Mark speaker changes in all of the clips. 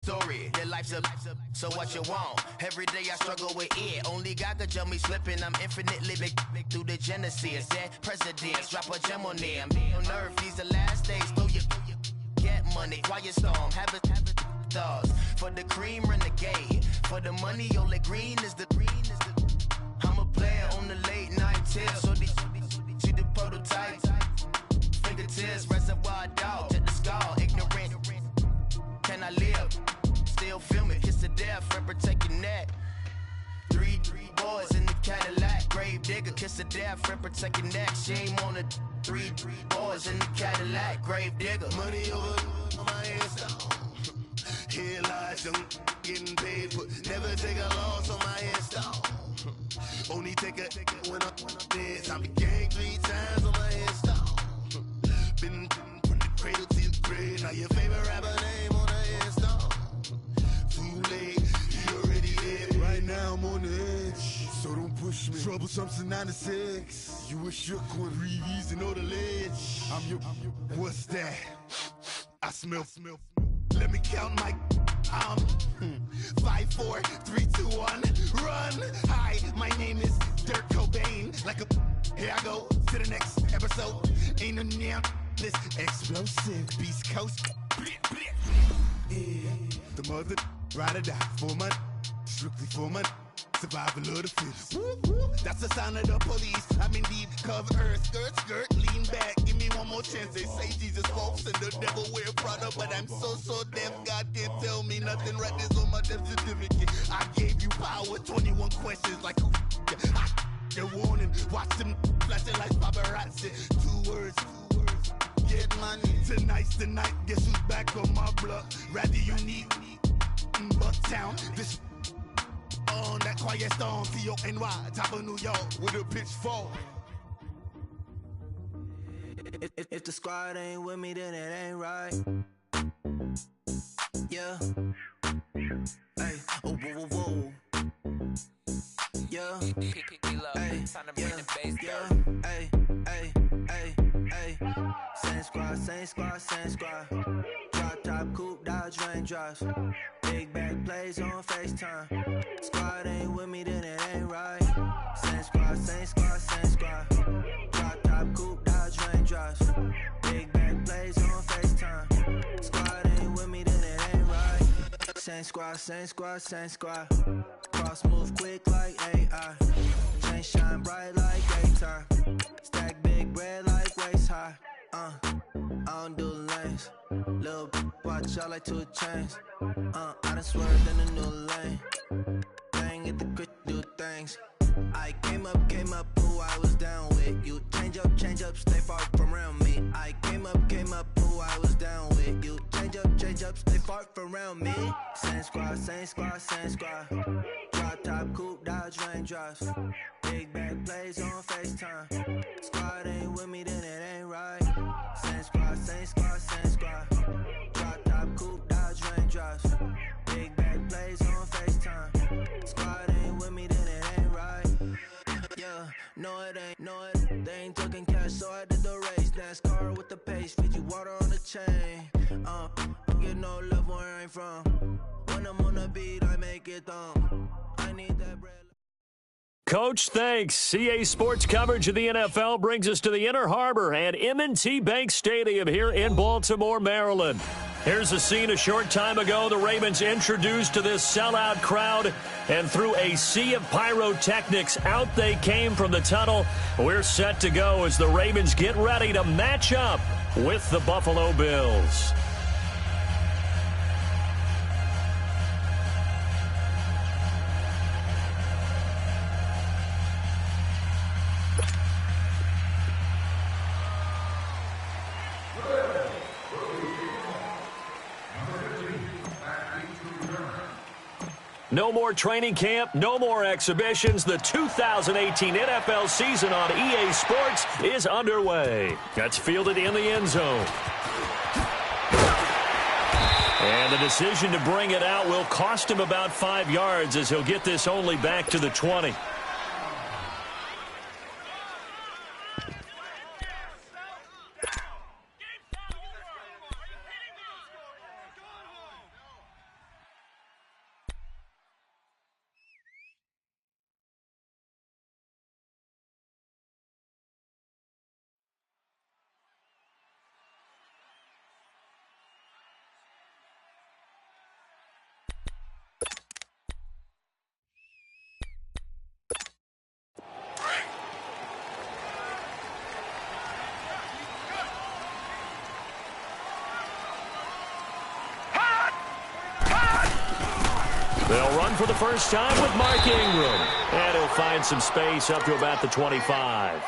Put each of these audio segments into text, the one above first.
Speaker 1: story. Your life's a so what you want? Every day I struggle with it. Only God could jump me slipping. I'm infinitely big through the Genesis. That presidents drop a gem on them. On earth, these the last days. Throw your get money. Quiet storm. Have a thoughts. For the cream, renegade. For the money, only green is the I'm a player on the late night tip. So these see the prototype. Fingertips, reservoir dog. Check the skull. Ignorant. Can I live? Still film it, kiss to death, and protect your neck. Three boys in the Cadillac, grave digger, kiss to death, and protect your neck. Shame on the three boys in the Cadillac, grave digger. Money over on my headstone. Here lies young, getting paid for. Never take a loss on my headstone. Only take a when I'm dead. I be gang 3 times on my headstone. Been from the cradle to the grave. Now your favorite rapper name on the headstone. Too late, he already dead. Right now I'm on the edge, so don't push me. Troublesome to 96. You a shook one, breathe and know the ledge. I'm your, what's that? I smell. Let me count my 5, 4, 3, 2, 1, run. Hi, my name is Dirk Cobain. Like a, here I go to the next episode. Ain't no damn this explosive Beast Coast. Yeah. The mother ride or die for my strictly for my survival of the fittest. That's the sign of the police. I'm in deep cover earth, skirt, lean back. Give me one more chance. They say Jesus folks and the devil wear Prada, but I'm so deaf. God can't tell me nothing. Right this on my death certificate. I gave you power. 21 questions like who? The warning. Watch them flashing like paparazzi. 2 words. Get money. Tonight's the night. Guess who's back on my block? Rather unique. Bucktown. This on that quiet storm, T-O-N-Y, top of New York with a pitchfork. If the squad ain't with me, then it ain't right. Yeah. Hey, oh, whoa, whoa, whoa. Yeah. Hey, yeah. Hey. Same squad. Drop top, coupe, Dodge Raindrops. Big back plays on FaceTime. Squad ain't with me, then it ain't right. Same squad. Drop top, coupe, Dodge Raindrops. Big back plays on FaceTime. Squad ain't with me, then it ain't right. Same squad. Cross move quick like AI. Chain shine bright like daytime. Stack big bread like waist high. I don't do lanes. Little watch out like 2 chains. I done swerved in a new lane. Bang at the crit, do things. I came up, who I was down with. You change up, stay far from around me. I came up, who I was down with. You change up, stay far from around me. Same squad. Drop top, coupe, Dodge Raindrops. Big back plays on FaceTime. Squad ain't with me, then it ain't right. Same squad. Drop top, coupe, Dodge Raindrops. Big back plays on FaceTime. Squad ain't with me, then it ain't right. Yeah, no it ain't. They ain't talking cash, so I did the race. NASCAR with the pace, feed you water on the chain. Don't get no love where I'm from. When I'm on the beat, I make it dumb. I need that bread.
Speaker 2: Coach, thanks. CA Sports coverage of the NFL brings us to the Inner Harbor and M&T Bank Stadium here in Baltimore, Maryland. Here's a scene a short time ago. The Ravens introduced to this sellout crowd, and through a sea of pyrotechnics, out they came from the tunnel. We're set to go as the Ravens get ready to match up with the Buffalo Bills. No more training camp, no more exhibitions. The 2018 NFL season on EA Sports is underway. That's fielded in the end zone. And the decision to bring it out will cost him about 5 yards as he'll get this only back to the 20. They'll run for the first time with Mark Ingram. And he'll find some space up to about the 25.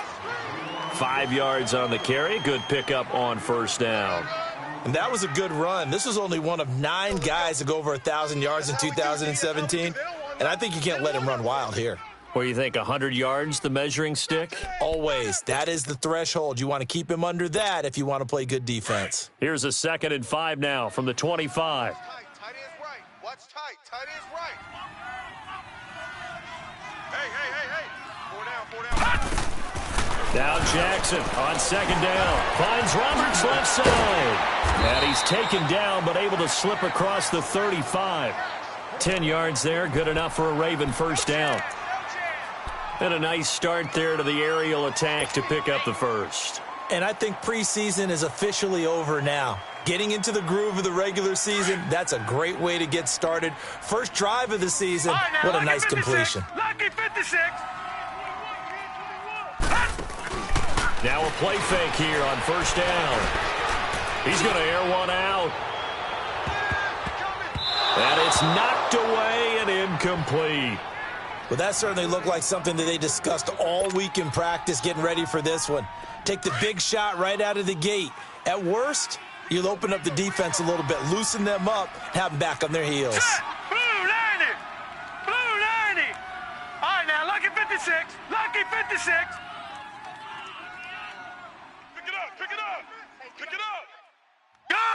Speaker 2: 5 yards on the carry. Good pickup on first down.
Speaker 3: And that was a good run. This was only one of 9 guys to go over 1,000 yards in 2017. And I think you can't let him run wild here.
Speaker 2: What do you think, 100 yards, the measuring stick?
Speaker 3: Always. That is the threshold. You want to keep him under that if you want to play good defense.
Speaker 2: Here's a 2nd and 5 now from the 25.
Speaker 4: Tight end right. Watch tight. Tight end right. Hey. 4 down.
Speaker 2: Now Jackson on 2nd down. Finds Roberts left side. And he's taken down but able to slip across the 35. 10 yards there. Good enough for a Raven first down. And a nice start there to the aerial attack to pick up the first.
Speaker 3: And I think preseason is officially over now. Getting into the groove of the regular season, that's a great way to get started. First drive of the season, what a nice completion.
Speaker 4: Lucky 56.
Speaker 2: Now a play fake here on first down. He's going to air one out. And it's knocked away and incomplete.
Speaker 3: Well, that certainly looked like something that they discussed all week in practice getting ready for this one. Take the big shot right out of the gate. At worst, you'll open up the defense a little bit, loosen them up, have them back on their heels.
Speaker 4: Blue 90. Blue 90. All right, now, lucky 56. Lucky 56. Pick it up. Pick it up. Pick it up. Gun.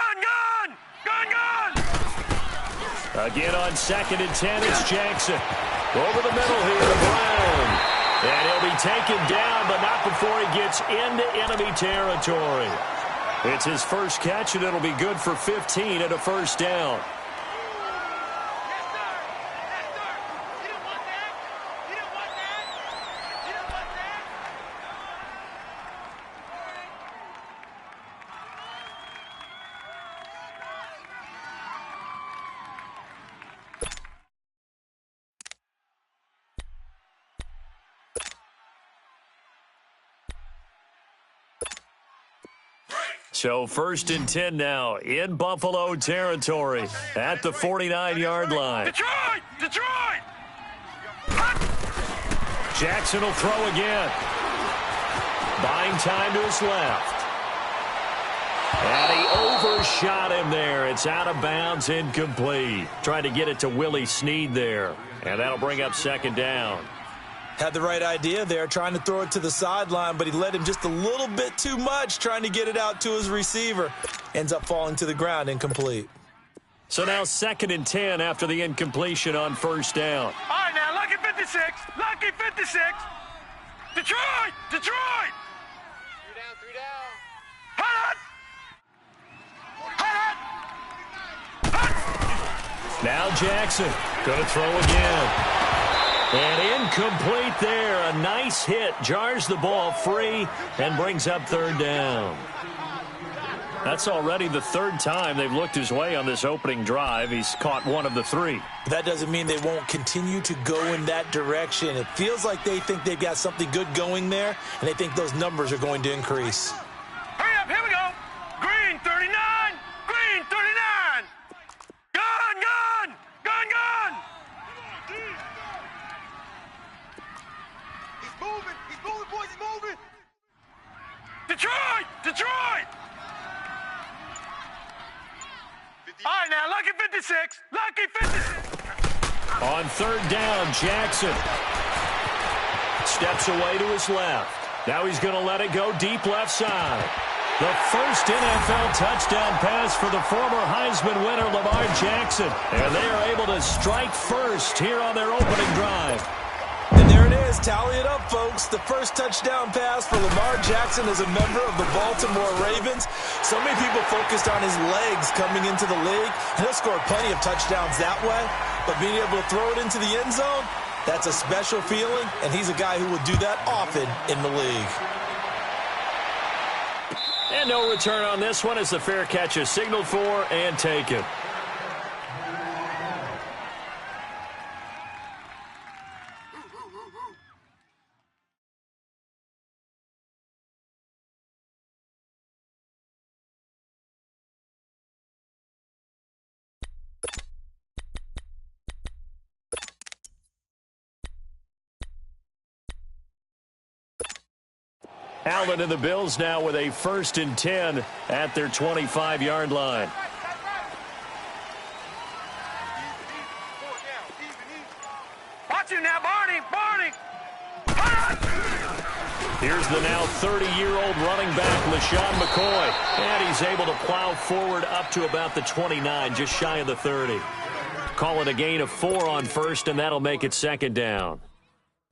Speaker 2: Again on 2nd and 10, it's Jackson. Over the middle here to Brown. And he'll be taken down, but not before he gets into enemy territory. It's his first catch, and it'll be good for 15 and a first down. So 1st and 10 now in Buffalo territory at the 49-yard line.
Speaker 4: Detroit!
Speaker 2: Jackson will throw again. Buying time to his left. And he overshot him there. It's out of bounds, incomplete. Tried to get it to Willie Snead there. And that'll bring up 2nd down.
Speaker 3: Had the right idea there, trying to throw it to the sideline, but he led him just a little bit too much, trying to get it out to his receiver. Ends up falling to the ground, incomplete.
Speaker 2: So now 2nd and 10 after the incompletion on first down.
Speaker 4: All right, now, lucky 56. Lucky 56. Detroit! 3 down. Hut!
Speaker 2: Now Jackson going to throw again. And incomplete there. A nice hit. Jars the ball free and brings up 3rd down. That's already the 3rd time they've looked his way on this opening drive. He's caught 1 of the 3.
Speaker 3: That doesn't mean they won't continue to go in that direction. It feels like they think they've got something good going there, and they think those numbers are going to increase.
Speaker 4: Hurry up, here we go. Green 39. Green 39. Gun. He's moving, boys, he's moving. Detroit. All right, now, lucky 56. Lucky 56.
Speaker 2: On 3rd down, Jackson steps away to his left. Now he's going to let it go deep left side. The first NFL touchdown pass for the former Heisman winner, Lamar Jackson. And they are able to strike first here on their opening drive.
Speaker 3: And there it is. Tally it up, folks. The first touchdown pass for Lamar Jackson as a member of the Baltimore Ravens. So many people focused on his legs coming into the league. He'll score plenty of touchdowns that way. But being able to throw it into the end zone, that's a special feeling. And he's a guy who will do that often in the league.
Speaker 2: And no return on this one as the fair catch is signaled for and taken. Allen and the Bills now with a 1st and 10 at their 25-yard line.
Speaker 4: Watch him now, Barney! Barney!
Speaker 2: Here's the now 30-year-old running back, LaShawn McCoy. And he's able to plow forward up to about the 29, just shy of the 30. Call it a gain of 4 on 1st, and that'll make it 2nd down.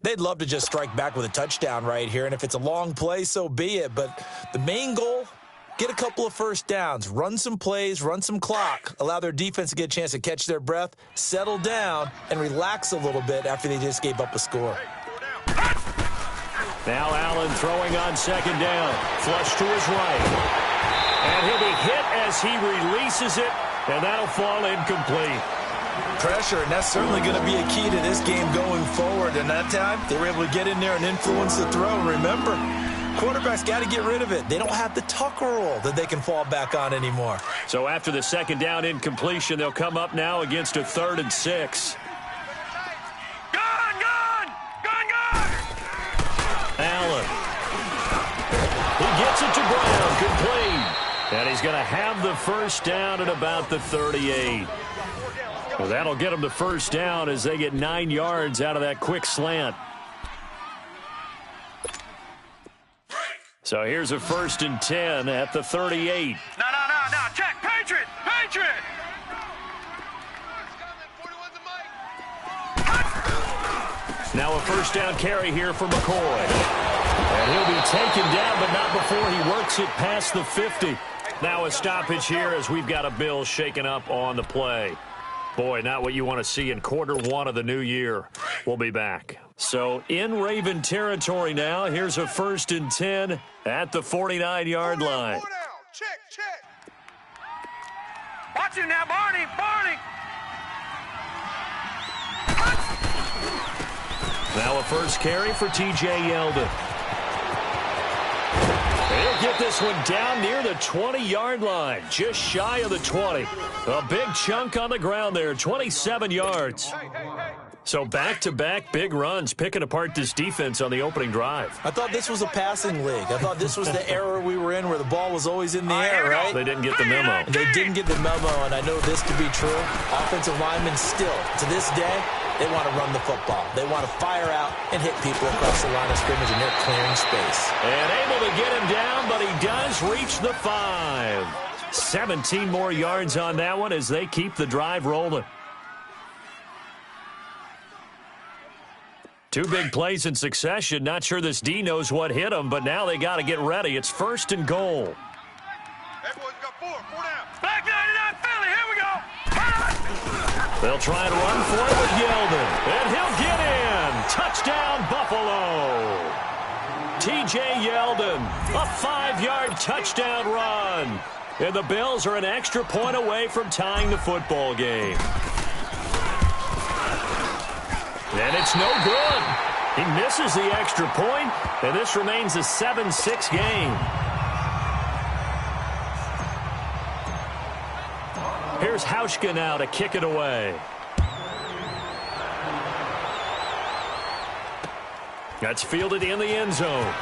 Speaker 3: They'd love to just strike back with a touchdown right here, and if it's a long play, so be it. But the main goal, get a couple of 1st downs, run some plays, run some clock, allow their defense to get a chance to catch their breath, settle down, and relax a little bit after they just gave up a score.
Speaker 2: Now Allen throwing on 2nd down. Flush to his right. And he'll be hit as he releases it, and that'll fall incomplete.
Speaker 3: Pressure, and that's certainly going to be a key to this game going forward. And that time, they were able to get in there and influence the throw. Remember, quarterbacks got to get rid of it. They don't have the Tucker rule that they can fall back on anymore.
Speaker 2: So after the 2nd down incompletion, they'll come up now against a 3rd and 6. Allen. He gets it to Brown, complete. And he's going to have the 1st down at about the 38. Well, that'll get them the 1st down as they get 9 yards out of that quick slant. So here's a 1st and 10 at the 38.
Speaker 4: No. Check. Patriot.
Speaker 2: Now a 1st down carry here for McCoy. And he'll be taken down, but not before he works it past the 50. Now a stoppage here as we've got a Bill shaken up on the play. Boy, not what you want to see in Q1 of the new year. We'll be back. So in Raven territory now, here's a 1st and 10 at the 49-yard line.
Speaker 4: Check. Watch him now, Barney!
Speaker 2: Now a 1st carry for T.J. Yeldon. He'll get this one down near the 20-yard line, just shy of the 20. A big chunk on the ground there, 27 yards. So back-to-back big runs, picking apart this defense on the opening drive.
Speaker 3: I thought this was a passing league. I thought this was the era we were in where the ball was always in the air, right?
Speaker 2: They didn't get the memo.
Speaker 3: They didn't get the memo, and I know this to be true. Offensive linemen still, to this day, they want to run the football. They want to fire out and hit people across the line of scrimmage, and they're clearing space.
Speaker 2: And able to get him down, but he does reach the 5. 17 more yards on that one as they keep the drive rolling. 2 big plays in succession. Not sure this D knows what hit him, but now they got to get ready. It's 1st and goal.
Speaker 4: That boy's got 4 down. Back 99 Philly, here we go.
Speaker 2: They'll try and run for it with Yeldon. And he'll get in. Touchdown, Buffalo. T.J. Yeldon, a 5-yard touchdown run. And the Bills are an extra point away from tying the football game. And it's no good. He misses the extra point, and this remains a 7-6 game. Here's Hauschka now to kick it away. That's fielded in the end zone.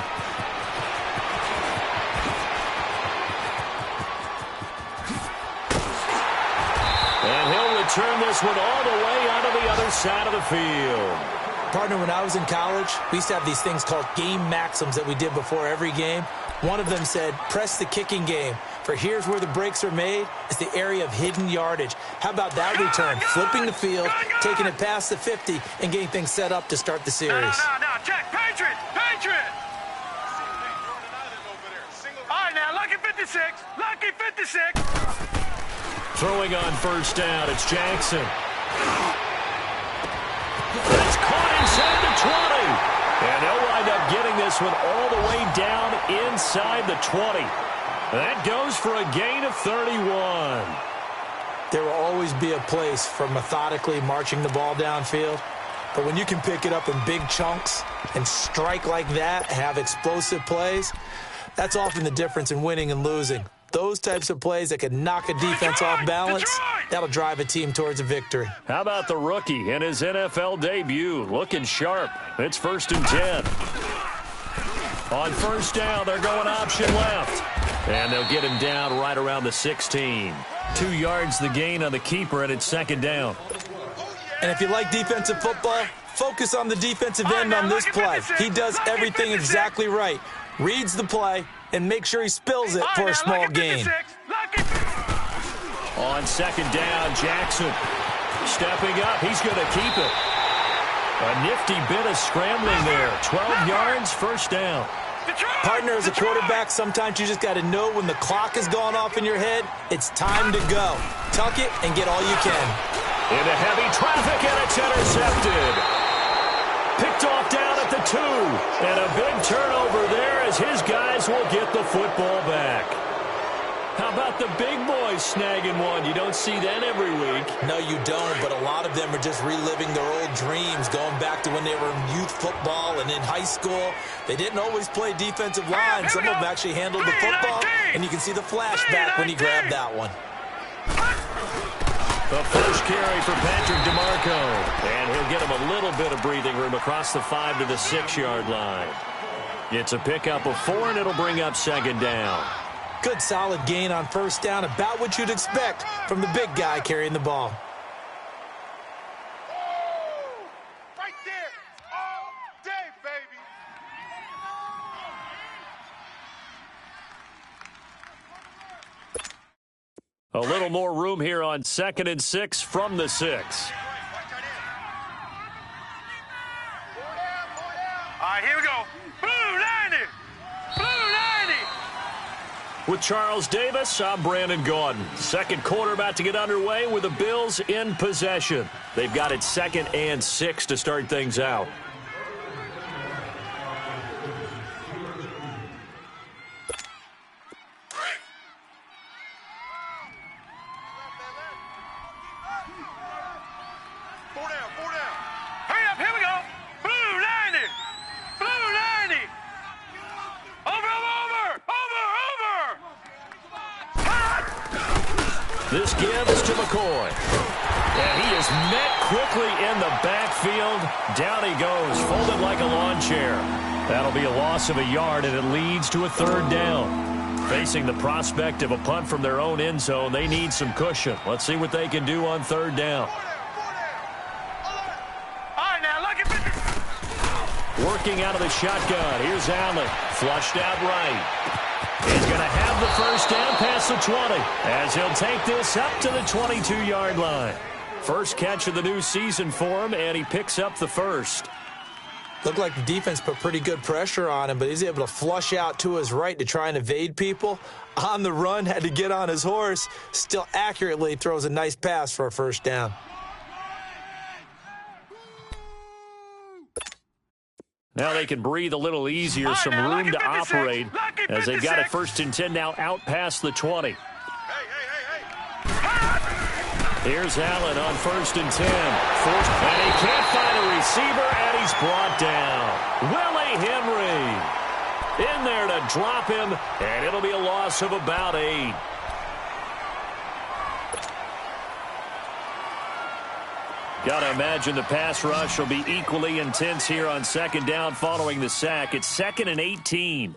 Speaker 2: And he'll return this one all the way out of the other side of the field.
Speaker 3: Partner, when I was in college, we used to have these things called game maxims that we did before every game. One of them said, press the kicking game, for here's where the breaks are made. It's the area of hidden yardage. How about that return? Flipping the field, taking it past the 50, and getting things set up to start the series.
Speaker 4: No. Check. Patriot. All right, now, lucky 56.
Speaker 2: Throwing on 1st down, it's Jackson. It's caught inside the 20. And they'll wind up getting this one all the way down inside the 20. That goes for a gain of 31.
Speaker 3: There will always be a place for methodically marching the ball downfield. But when you can pick it up in big chunks and strike like that, have explosive plays, that's often the difference in winning and losing. Those types of plays that can knock a defense off balance, that'll drive a team towards a victory.
Speaker 2: How about the rookie in his NFL debut? Looking sharp. It's 1st and 10. On first down, they're going option left. And they'll get him down right around the 16. 2 yards the gain on the keeper, and it's second down.
Speaker 3: And if you like defensive football, focus on the defensive end on this play. He does everything exactly right. Reads the play and make sure he spills it for a small gain.
Speaker 2: On second down, Jackson stepping up. He's going to keep it. A nifty bit of scrambling there. 12 yards, first down.
Speaker 3: Partner, as a quarterback, sometimes you just got to know when the clock has gone off in your head, it's time to go. Tuck it and get all you can.
Speaker 2: Into heavy traffic, and it's intercepted. Picked off down at the 2. And a big turnover there as his guys will get the football back. How about the big boys snagging one? You don't see that every week.
Speaker 3: No, you don't, but a lot of them are just reliving their old dreams, going back to when they were in youth football and in high school. They didn't always play defensive line. Some of them actually handled the football, and you can see the flashback when he grabbed that one.
Speaker 2: The first carry for Patrick DeMarco, and he'll get him a little bit of breathing room across the 5 to the 6-yard line. It's a pickup of 4, and it'll bring up second down.
Speaker 3: Good solid gain on first down, about what you'd expect from the big guy carrying the ball.
Speaker 4: Right there, all day, baby.
Speaker 2: A little more room here on 2nd and 6 from the 6.
Speaker 4: All right, here we go. Blue 90. Blue 90.
Speaker 2: With Charles Davis, I'm Brandon Gaudin. Second quarter about to get underway with the Bills in possession. They've got it 2nd and 6 to start things out. This gives to McCoy. And he is met quickly in the backfield. Down he goes, folded like a lawn chair. That'll be a loss of a yard, and it leads to a 3rd down. Facing the prospect of a punt from their own end zone, they need some cushion. Let's see what they can do on 3rd down. Working out of the shotgun. Here's Allen. Flushed out right. He's going to have the first down past the 20 as he'll take this up to the 22-yard line. First catch of the new season for him, and he picks up the first.
Speaker 3: Looked like the defense put pretty good pressure on him, but he's able to flush out to his right to try and evade people. On the run, had to get on his horse. Still accurately throws a nice pass for a first down.
Speaker 2: Now they can breathe a little easier, some room to operate as they've got it 1st and 10 now out past the 20. Here's Allen on 1st and 10. And he can't find a receiver, and he's brought down. Willie Henry in there to drop him, and it'll be a loss of about 8. Got to imagine the pass rush will be equally intense here on 2nd down following the sack. It's 2nd and 18.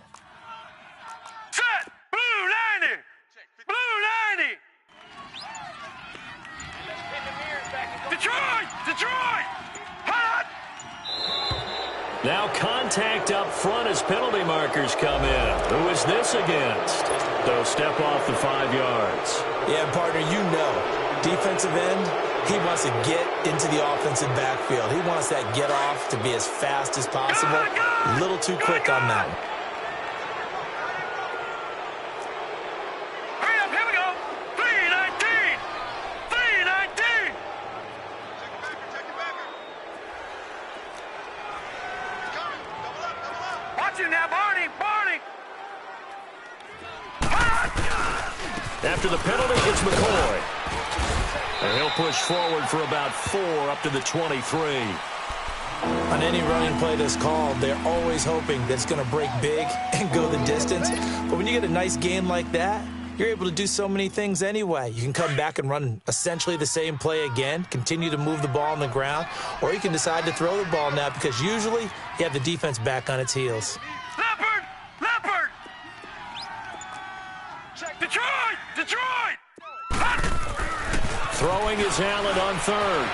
Speaker 4: Set! Blue 90! Blue 90! Detroit! Detroit! Hot!
Speaker 2: Now contact up front as penalty markers come in. Who is this against? They'll step off the 5 yards.
Speaker 3: Yeah, partner, you know, defensive end, he wants to get into the offensive backfield. He wants that get off to be as fast as possible. A little too quick on that one.
Speaker 4: Hurry up, here we go. 319. 319. Watch him now, Barney. Barney.
Speaker 2: After the penalty, it's McCoy. And he'll push forward for about 4 up to the 23.
Speaker 3: On any running play that's called, they're always hoping that it's going to break big and go the distance. But when you get a nice gain like that, you're able to do so many things anyway. You can come back and run essentially the same play again, continue to move the ball on the ground, or you can decide to throw the ball now because usually you have the defense back on its heels.
Speaker 4: Leopard!
Speaker 2: Throwing is Allen on third.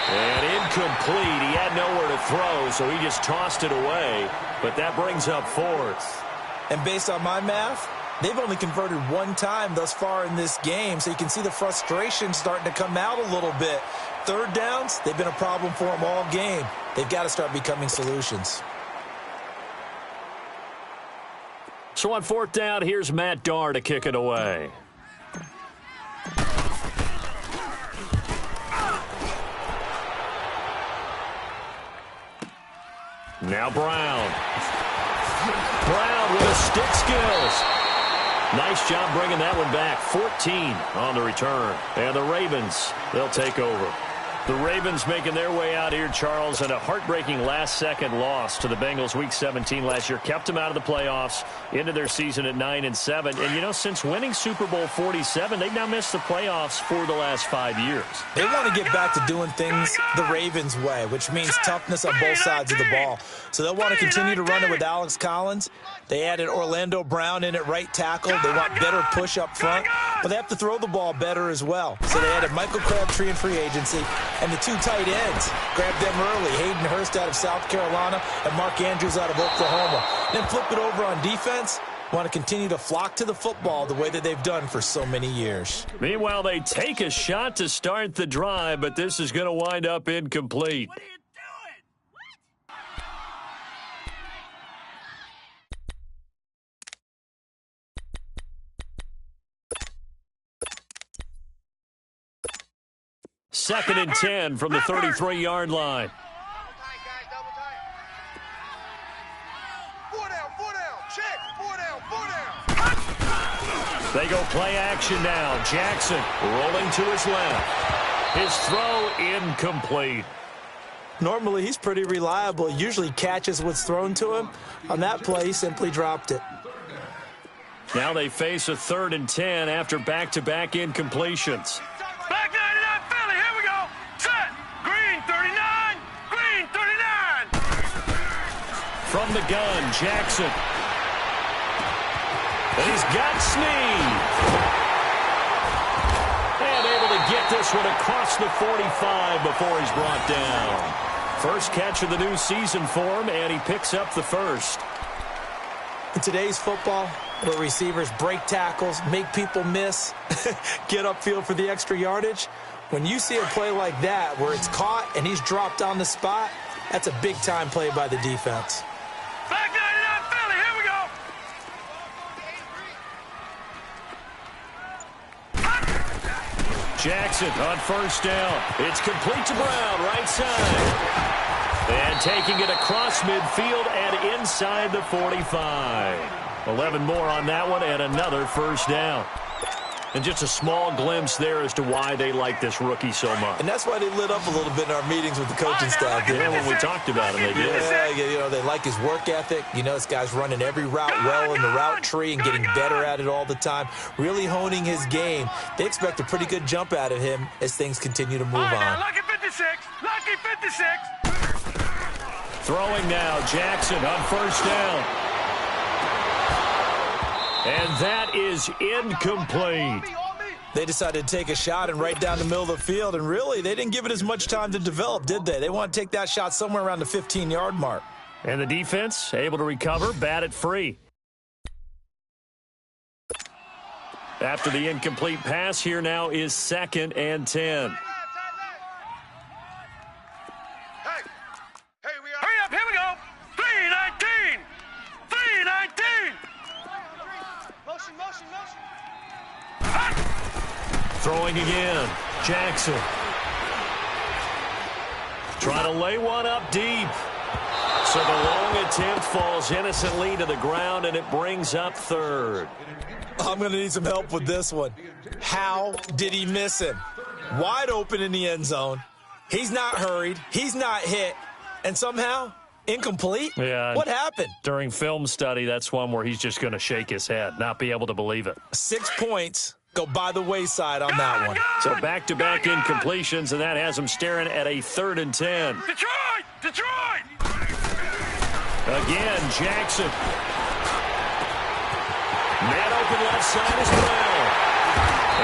Speaker 2: And incomplete. He had nowhere to throw, so he just tossed it away. But that brings up fourth.
Speaker 3: And based on my math, they've only converted one time thus far in this game, so you can see the frustration starting to come out a little bit. Third downs, they've been a problem for them all game. They've got to start becoming solutions.
Speaker 2: So on fourth down, here's Matt Darr to kick it away. Now Brown. Brown with his stick skills. Nice job bringing that one back. 14 on the return. And the Ravens, they'll take over. The Ravens making their way out here, Charles, and a heartbreaking last-second loss to the Bengals Week 17 last year. Kept them out of the playoffs into their season at 9-7. And, you know, since winning Super Bowl 47, they've now missed the playoffs for the last 5 years.
Speaker 3: They want to get back to doing things the Ravens way, which means toughness on both sides of the ball. So they'll want to continue to run it with Alex Collins. They added Orlando Brown in at right tackle. They want better push up front, but they have to throw the ball better as well. So they added Michael Crabtree in free agency, and the two tight ends grabbed them early. Hayden Hurst out of South Carolina and Mark Andrews out of Oklahoma. Then flip it over on defense. Want to continue to flock to the football the way that they've done for so many years.
Speaker 2: Meanwhile, they take a shot to start the drive, but this is going to wind up incomplete.
Speaker 4: What are you doing?
Speaker 2: Second and 10 from the 33-yard line.
Speaker 4: Double tight, guys, double tight. 4 down, 4 down. Check. 4 down, 4 down.
Speaker 2: They go play action now. Jackson rolling to his left. His throw incomplete.
Speaker 3: Normally, he's pretty reliable. Usually catches what's thrown to him. On that play, he simply dropped it.
Speaker 2: Now they face a 3rd and 10 after back-to-back incompletions.
Speaker 4: Black 99 Philly, here we go. Set. Green 39. Green 39.
Speaker 2: From the gun, Jackson. And he's got Snead. And able to get this one across the 45 before he's brought down. First catch of the new season for him, and he picks up the first.
Speaker 3: In today's football, where receivers break tackles, make people miss, get upfield for the extra yardage, when you see a play like that where it's caught and he's dropped on the spot, that's a big-time play by the defense.
Speaker 4: Black 99 Philly, here we go.
Speaker 2: Jackson on first down. It's complete to Brown, right side. And taking it across midfield and inside the 45. 11 more on that one and another first down. And just a small glimpse there as to why they like this rookie so much.
Speaker 3: And that's why they lit up a little bit in our meetings with the coaching staff.
Speaker 2: Yeah, when we talked about him, they did.
Speaker 3: Yeah, you know, they like his work ethic. You know, this guy's running every route well in the route tree and getting better at it all the time. Really honing his game. They expect a pretty good jump out of him as things continue to move on.
Speaker 4: Lucky 56. Lucky 56.
Speaker 2: Throwing now, Jackson on first down. And that is incomplete.
Speaker 3: They decided to take a shot and right down the middle of the field, and really, they didn't give it as much time to develop, did they? They want to take that shot somewhere around the 15-yard mark.
Speaker 2: And the defense able to recover, bat it free. After the incomplete pass, here now is 2nd and 10.
Speaker 4: Hey, hurry up, here we go. 319. 319. Motion, motion, motion.
Speaker 2: Throwing again, Jackson. Trying to lay one up deep. So the long attempt falls innocently to the ground, and it brings up 3rd.
Speaker 3: I'm going to need some help with this one. How did he miss him? Wide open in the end zone. He's not hurried. He's not hit. And somehow, incomplete?
Speaker 2: Yeah.
Speaker 3: What happened?
Speaker 2: During film study, that's one where he's just going to shake his head, not be able to believe it.
Speaker 3: 6 points go by the wayside on that one.
Speaker 2: So back-to-back incompletions, and that has him staring at a 3rd and 10.
Speaker 4: Detroit! Detroit!
Speaker 2: Again, Jackson. Man open left side is Brown.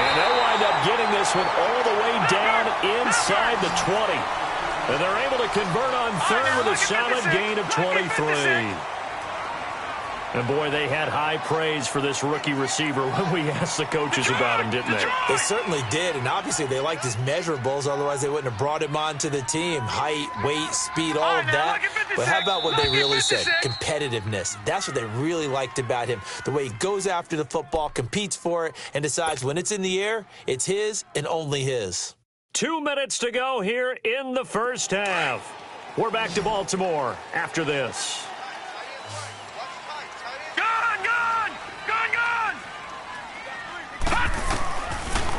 Speaker 2: And they'll wind up getting this one all the way down inside the 20. And they're able to convert on third with a solid gain of 23. And, boy, they had high praise for this rookie receiver when we asked the coaches about him, didn't they?
Speaker 3: They certainly did, and obviously they liked his measurables. Otherwise, they wouldn't have brought him onto the team. Height, weight, speed, all of that. But how about what they really said? Competitiveness. That's what they really liked about him. The way he goes after the football, competes for it, and decides when it's in the air, it's his and only his.
Speaker 2: 2 minutes to go here in the first half. We're back to Baltimore after this.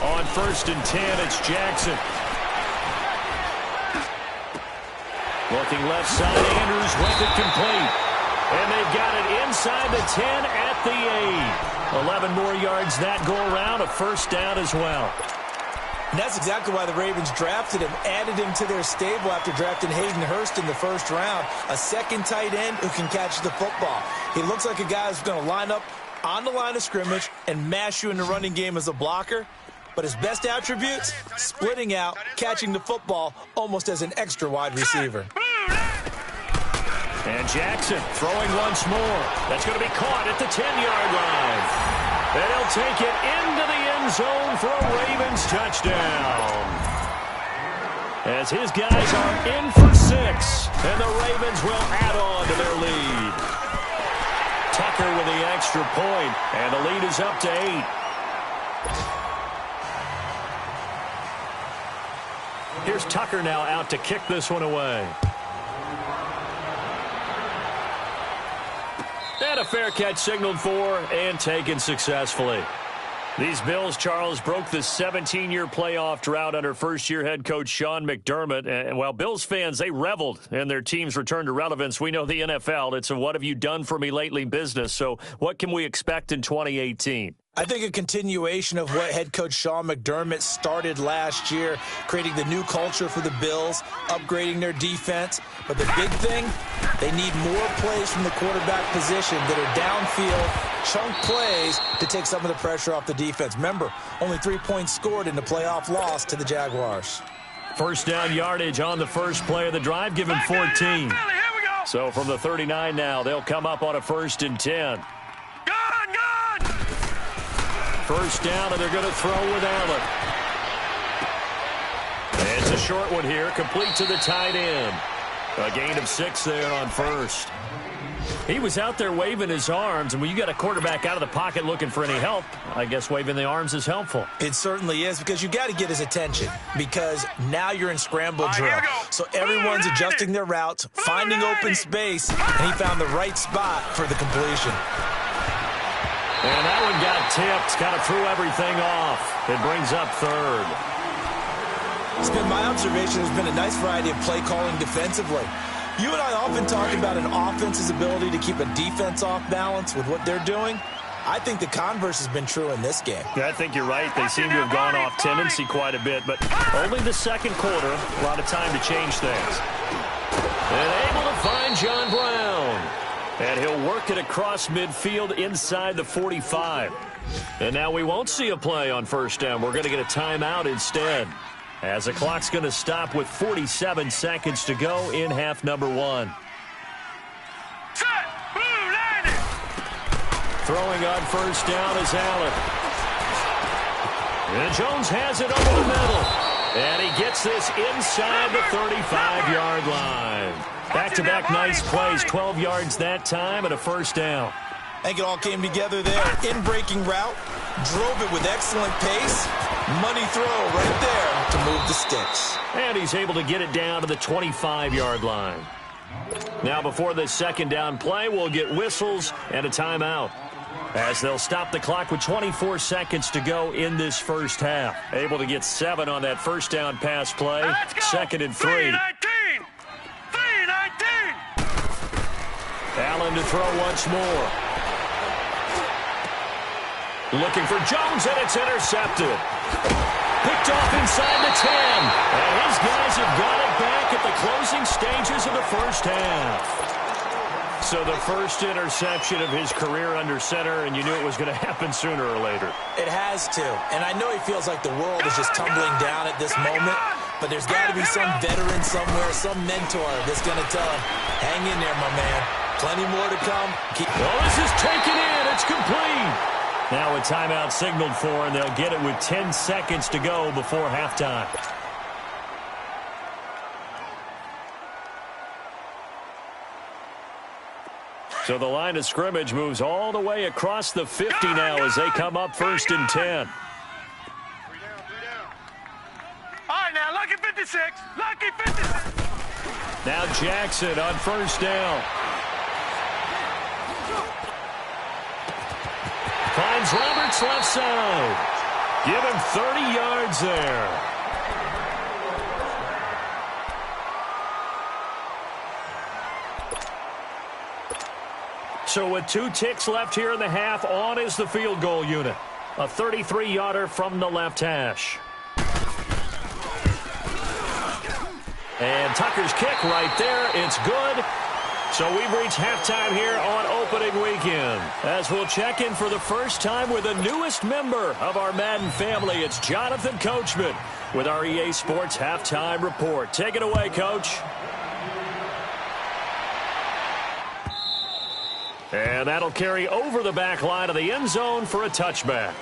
Speaker 2: On 1st and 10, it's Jackson. Looking left side, Andrews left it complete. And they've got it inside the 10 at the 8. 11 more yards that go around, a first down as well.
Speaker 3: And that's exactly why the Ravens drafted him, added him to their stable after drafting Hayden Hurst in the first round. A second tight end who can catch the football. He looks like a guy who's going to line up on the line of scrimmage and mash you in the running game as a blocker. But his best attributes, splitting out, catching the football almost as an extra wide receiver.
Speaker 2: And Jackson throwing once more. That's going to be caught at the 10-yard line. And he'll take it into the end zone for a Ravens touchdown. As his guys are in for 6, and the Ravens will add on to their lead. Tucker with the extra point, and the lead is up to 8. Here's Tucker now out to kick this one away. And a fair catch signaled for and taken successfully. These Bills, Charles, broke the 17-year playoff drought under first-year head coach Sean McDermott. And while Bills fans, they reveled in their team's return to relevance, we know the NFL, it's a what have you done for me lately business. So what can we expect in 2018?
Speaker 3: I think a continuation of what head coach Sean McDermott started last year, creating the new culture for the Bills, upgrading their defense. But the big thing, they need more plays from the quarterback position that are downfield, chunk plays to take some of the pressure off the defense. Remember, only 3 points scored in the playoff loss to the Jaguars.
Speaker 2: First down yardage on the first play of the drive, give him 14. So from the 39 now, they'll come up on a 1st and 10. First down, and they're going to throw with Allen. It's a short one here, complete to the tight end. A gain of 6 there on first. He was out there waving his arms, and when you got a quarterback out of the pocket looking for any help, I guess waving the arms is helpful.
Speaker 3: It certainly is, because you got to get his attention, because now you're in scramble drill. So everyone's adjusting their routes, finding open space, and he found the right spot for the completion.
Speaker 2: And that one got tipped, kind of threw everything off. It brings up 3rd.
Speaker 3: It's been my observation, there's been a nice variety of play calling defensively. You and I often talk about an offense's ability to keep a defense off balance with what they're doing. I think the converse has been true in this game.
Speaker 2: Yeah, I think you're right. They seem to have gone off tendency quite a bit, but only the second quarter, a lot of time to change things. And able to find John Brown. And he'll work it across midfield inside the 45. And now we won't see a play on first down. We're going to get a timeout instead, as the clock's going to stop with 47 seconds to go in half number 1. Throwing on first down is Allen. And Jones has it over the middle. And he gets this inside the 35-yard line. Back-to-back nice plays, 12 yards that time and a first down.
Speaker 3: I think it all came together there. In-breaking route, drove it with excellent pace. Money throw right there to move the sticks.
Speaker 2: And he's able to get it down to the 25-yard line. Now before this second down play, we'll get whistles and a timeout, as they'll stop the clock with 24 seconds to go in this first half. Able to get 7 on that first down pass play. 2nd and 3.
Speaker 4: 3-19.
Speaker 2: Allen to throw once more. Looking for Jones, and it's intercepted. Picked off inside the 10. And his guys have got it back at the closing stages of the first half. So the first interception of his career under center, and you knew it was going to happen sooner or later.
Speaker 3: It has to. And I know he feels like the world is just tumbling down at this moment, but there's got to be some veteran somewhere, some mentor that's going to tell him, hang in there, my man. Plenty more to come.
Speaker 2: Well, this is taken in. It's complete. Now a timeout signaled for, and they'll get it with 10 seconds to go before halftime. So the line of scrimmage moves all the way across the 50 now as they come up 1st and 10.
Speaker 4: All right, now, lucky 56. Lucky 56.
Speaker 2: Now Jackson on 1st down. Finds Roberts left side. Give him 30 yards there. So with 2 ticks left here in the half, on is the field goal unit. A 33-yarder from the left hash. And Tucker's kick right there. It's good. So we've reached halftime here on opening weekend. As we'll check in for the first time with the newest member of our Madden family, it's Jonathan Coachman with our EA Sports Halftime Report. Take it away, Coach. And that'll carry over the back line of the end zone for a touchback.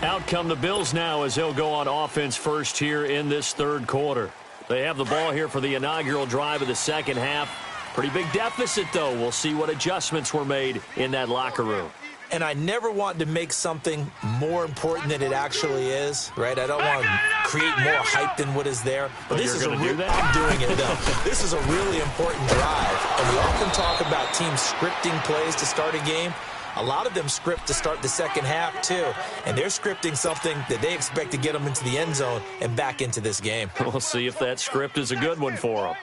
Speaker 2: Out come the Bills now as they'll go on offense first here in this third quarter. They have the ball here for the inaugural drive of the second half. Pretty big deficit, though. We'll see what adjustments were made in that locker room.
Speaker 3: And I never want to make something more important than it actually is, right? I don't want to create more hype than what is there. But this is I'm doing it, though. This is a really important drive. And we often talk about teams scripting plays to start a game. A lot of them script to start the second half, too. And they're scripting something that they expect to get them into the end zone and back into this game.
Speaker 2: We'll see if that script is a good one for them.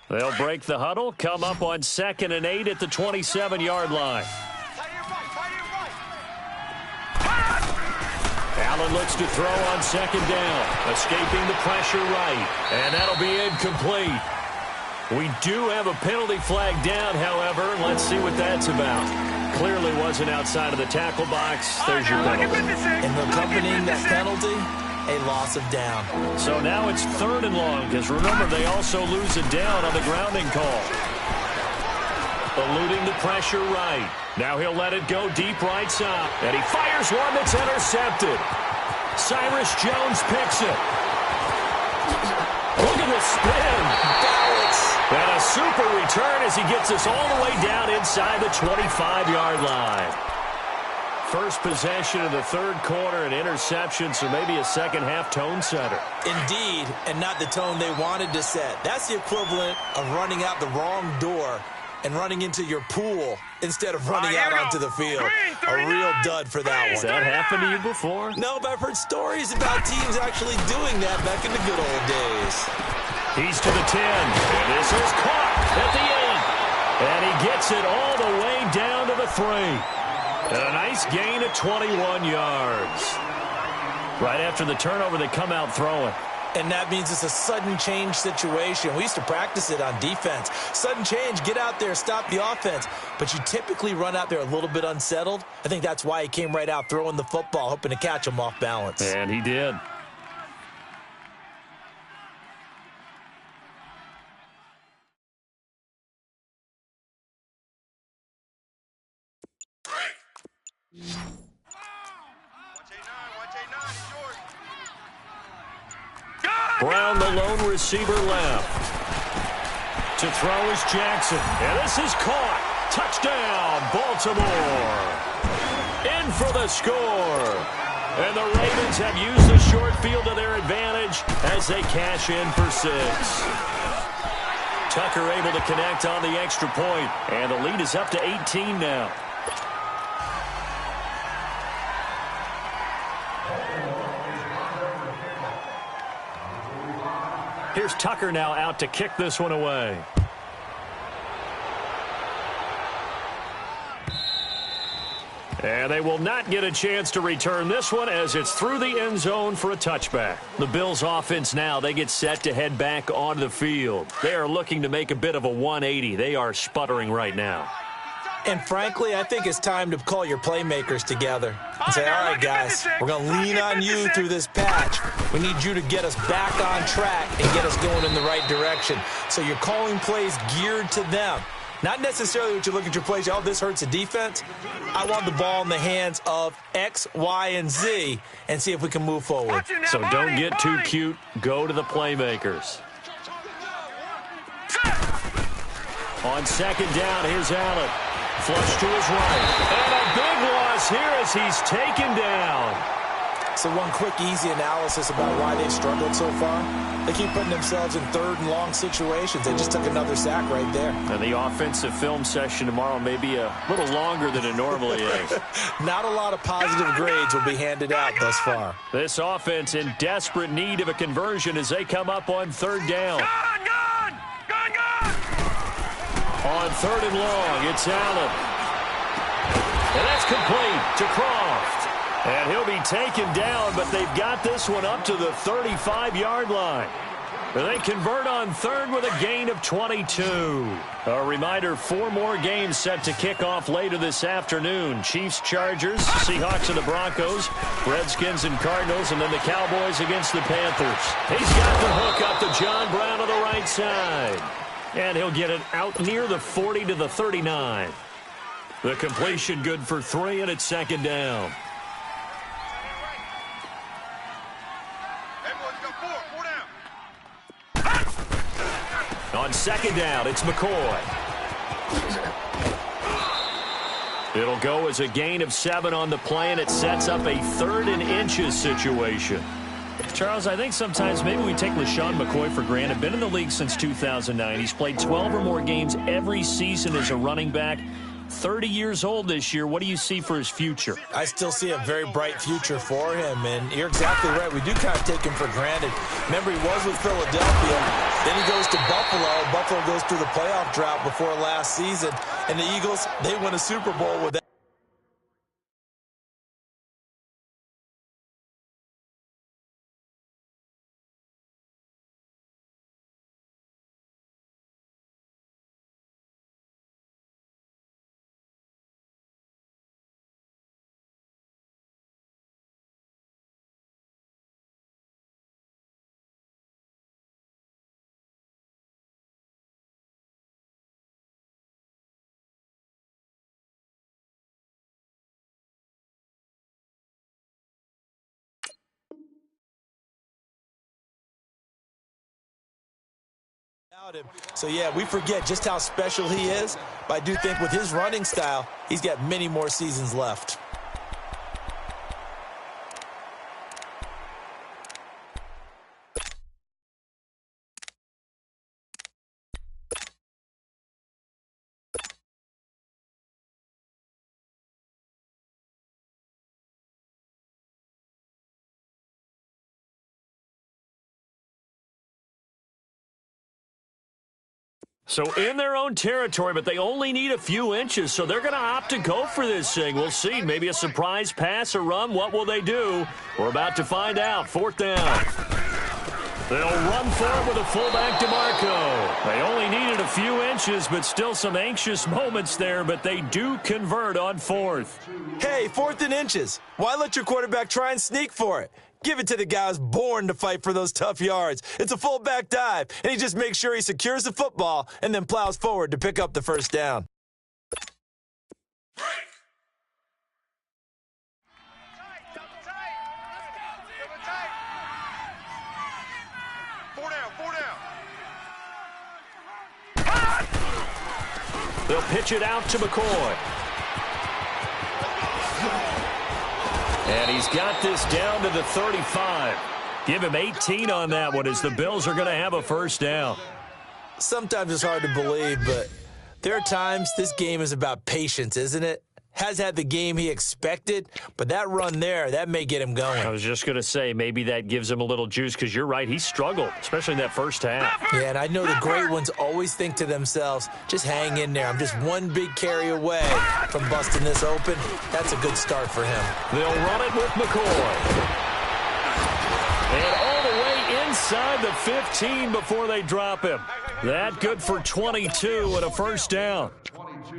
Speaker 2: They'll break the huddle, come up on 2nd and 8 at the 27-yard line. Allen looks to throw on 2nd down, escaping the pressure right, and that'll be incomplete. We do have a penalty flag down, however. Let's see what that's about. Clearly wasn't outside of the tackle box. There's your penalty.
Speaker 3: And accompanying that penalty, a loss of down.
Speaker 2: So now it's 3rd and long, because remember, they also lose a down on the grounding call. Eluding the pressure right. Now he'll let it go deep right side. And he fires one that's intercepted. Cyrus Jones picks it. Look at the spin.
Speaker 3: Balance.
Speaker 2: And a super return as he gets us all the way down inside the 25-yard line. First possession of the third quarter, an interception, so maybe a second-half tone setter.
Speaker 3: Indeed, and not the tone they wanted to set. That's the equivalent of running out the wrong door and running into your pool instead of running out onto the field. A real dud for that one.
Speaker 2: Has that happened to you before?
Speaker 3: No, but I've heard stories about teams actually doing that back in the good old days.
Speaker 2: He's to the 10, and this is caught at the 8. And he gets it all the way down to the 3. And a nice gain of 21 yards. Right after the turnover, they come out throwing.
Speaker 3: And that means it's a sudden change situation. We used to practice it on defense. Sudden change, get out there, stop the offense. But you typically run out there a little bit unsettled. I think that's why he came right out throwing the football, hoping to catch him off balance.
Speaker 2: And he did. Brown, the lone receiver, left. To throw is Jackson. And this is caught. Touchdown, Baltimore. In for the score. And the Ravens have used the short field to their advantage as they cash in for 6. Tucker able to connect on the extra point. And the lead is up to 18 now. Here's Tucker now out to kick this one away. And they will not get a chance to return this one as it's through the end zone for a touchback. The Bills offense now, they get set to head back onto the field. They are looking to make a bit of a 180. They are sputtering right now.
Speaker 3: And frankly, I think it's time to call your playmakers together and say, all right, guys, we're going to lean on you through this patch. We need you to get us back on track and get us going in the right direction. So you're calling plays geared to them. Not necessarily what you look at your plays, oh, this hurts the defense. I want the ball in the hands of X, Y, and Z and see if we can move forward.
Speaker 2: So don't get too cute. Go to the playmakers. On second down, here's Allen. Flush to his right. And a big loss here as he's taken down.
Speaker 3: So one quick, easy analysis about why they've struggled so far. They keep putting themselves in third and long situations. They just took another sack right there.
Speaker 2: And the offensive film session tomorrow may be a little longer than it normally is.
Speaker 3: Not a lot of positive grades will be handed out thus far.
Speaker 2: This offense in desperate need of a conversion as they come up on third down.
Speaker 4: Gone!
Speaker 2: On third and long, it's Allen. And that's complete to Croft. And he'll be taken down, but they've got this one up to the 35-yard line. They convert on third with a gain of 22. A reminder, 4 more games set to kick off later this afternoon. Chiefs, Chargers, Seahawks and the Broncos, Redskins and Cardinals, and then the Cowboys against the Panthers. He's got the hook up to John Brown on the right side. And he'll get it out near the 40 to the 39. The completion good for 3, and it's second down. On second down, it's McCoy. It'll go as a gain of 7 on the play, and it sets up a 3rd and inches situation. Charles, I think sometimes maybe we take LaShawn McCoy for granted. Been in the league since 2009. He's played 12 or more games every season as a running back. 30 years old this year. What do you see for his future?
Speaker 3: I still see a very bright future for him, and you're exactly right. We do kind of take him for granted. Remember, he was with Philadelphia. Then he goes to Buffalo. Buffalo goes through the playoff drought before last season, and the Eagles, they win a Super Bowl with that. So, yeah, we forget just how special he is, but I do think with his running style, he's got many more seasons left.
Speaker 2: So in their own territory, but they only need a few inches, so they're going to opt to go for this thing. We'll see. Maybe a surprise pass or run. What will they do? We're about to find out. 4th down. They'll run for it with a fullback DeMarco. They only needed a few inches, but still some anxious moments there, but they do convert on 4th.
Speaker 3: Hey, 4th and inches. Why let your quarterback try and sneak for it? Give it to the guy who's born to fight for those tough yards. It's a fullback dive, and he just makes sure he secures the football and then plows forward to pick up the 1st down.
Speaker 2: They'll pitch it out to McCoy. And he's got this down to the 35. Give him 18 on that one as the Bills are going to have a 1st down.
Speaker 3: Sometimes it's hard to believe, but there are times this game is about patience, isn't it? has had the game he expected, but that run there, that may get him going.
Speaker 2: I was just going to say, maybe that gives him a little juice because you're right, he struggled, especially in that first half.
Speaker 3: Yeah, and I know the great ones always think to themselves, just hang in there. I'm just one big carry away from busting this open. That's a good start for him.
Speaker 2: They'll run it with McCoy. And all the way inside the 15 before they drop him. That good for 22 and a first down.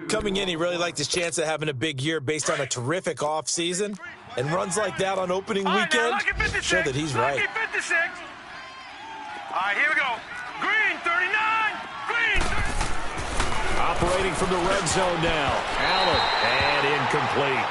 Speaker 3: Coming in, he really liked his chance of having a big year based on a terrific offseason. And runs like that on opening weekend show that he's right.
Speaker 4: Lucky 56. All right, here we go. Green 39. Green 39.
Speaker 2: Operating from the red zone now. Allen, and incomplete.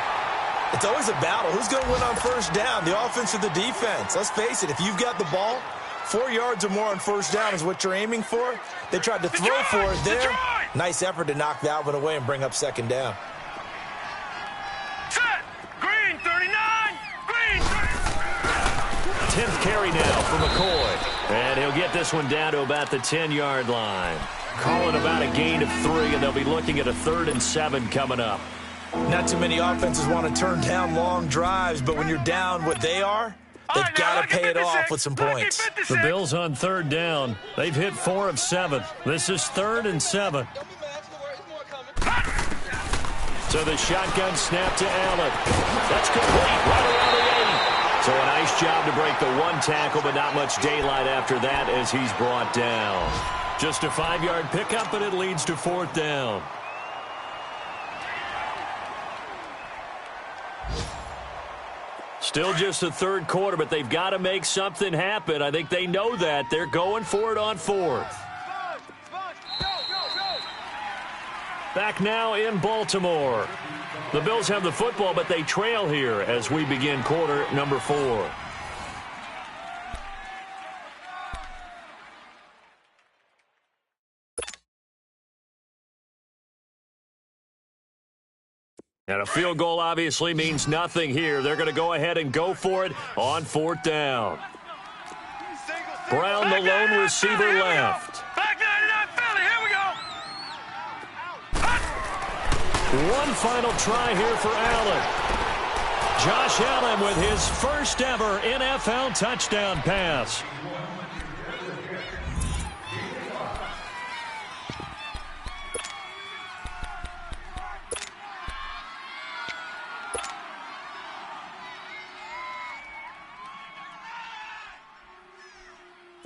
Speaker 3: It's always a battle. Who's going to win on first down, the offense or the defense? Let's face it, if you've got the ball, 4 yards or more on first down is what you're aiming for. They tried to throw for it there. Nice effort to knock that one away and bring up second down.
Speaker 4: Set. Green 39. Green 39.
Speaker 2: 10th carry now for McCoy. And he'll get this one down to about the 10-yard line. Calling about a gain of 3, and they'll be looking at a 3rd and 7 coming up.
Speaker 3: Not too many offenses want to turn down long drives, but when you're down what they are, they've got to pay it off with some points.
Speaker 2: The Bills on 3rd down. They've hit 4 of 7. This is 3rd and 7. So the shotgun snap to Allen. That's complete right around the 8. So a nice job to break the 1 tackle, but not much daylight after that as he's brought down. Just a 5-yard pickup, and it leads to 4th down. Still just the 3rd quarter, but they've got to make something happen. I think they know that. They're going for it on 4th. Back now in Baltimore. The Bills have the football, but they trail here as we begin quarter number 4. And a field goal obviously means nothing here. They're going to go ahead and go for it on 4th down. Brown, the lone receiver, left.
Speaker 4: Back 99 Philly, here we go.
Speaker 2: One final try here for Allen. Josh Allen with his first ever NFL touchdown pass.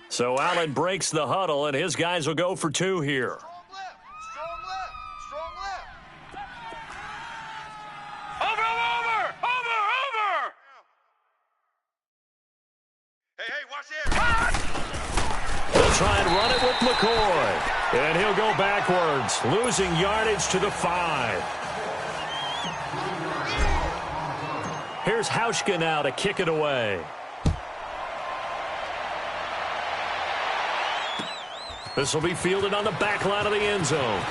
Speaker 2: So Allen breaks the huddle, and his guys will go for 2 here.
Speaker 4: Strong left. Over. Hey, watch this.
Speaker 2: They'll try and run it with McCoy. And he'll go backwards, losing yardage to the 5. Here's Hauschka now to kick it away. This will be fielded on the back line of the end zone.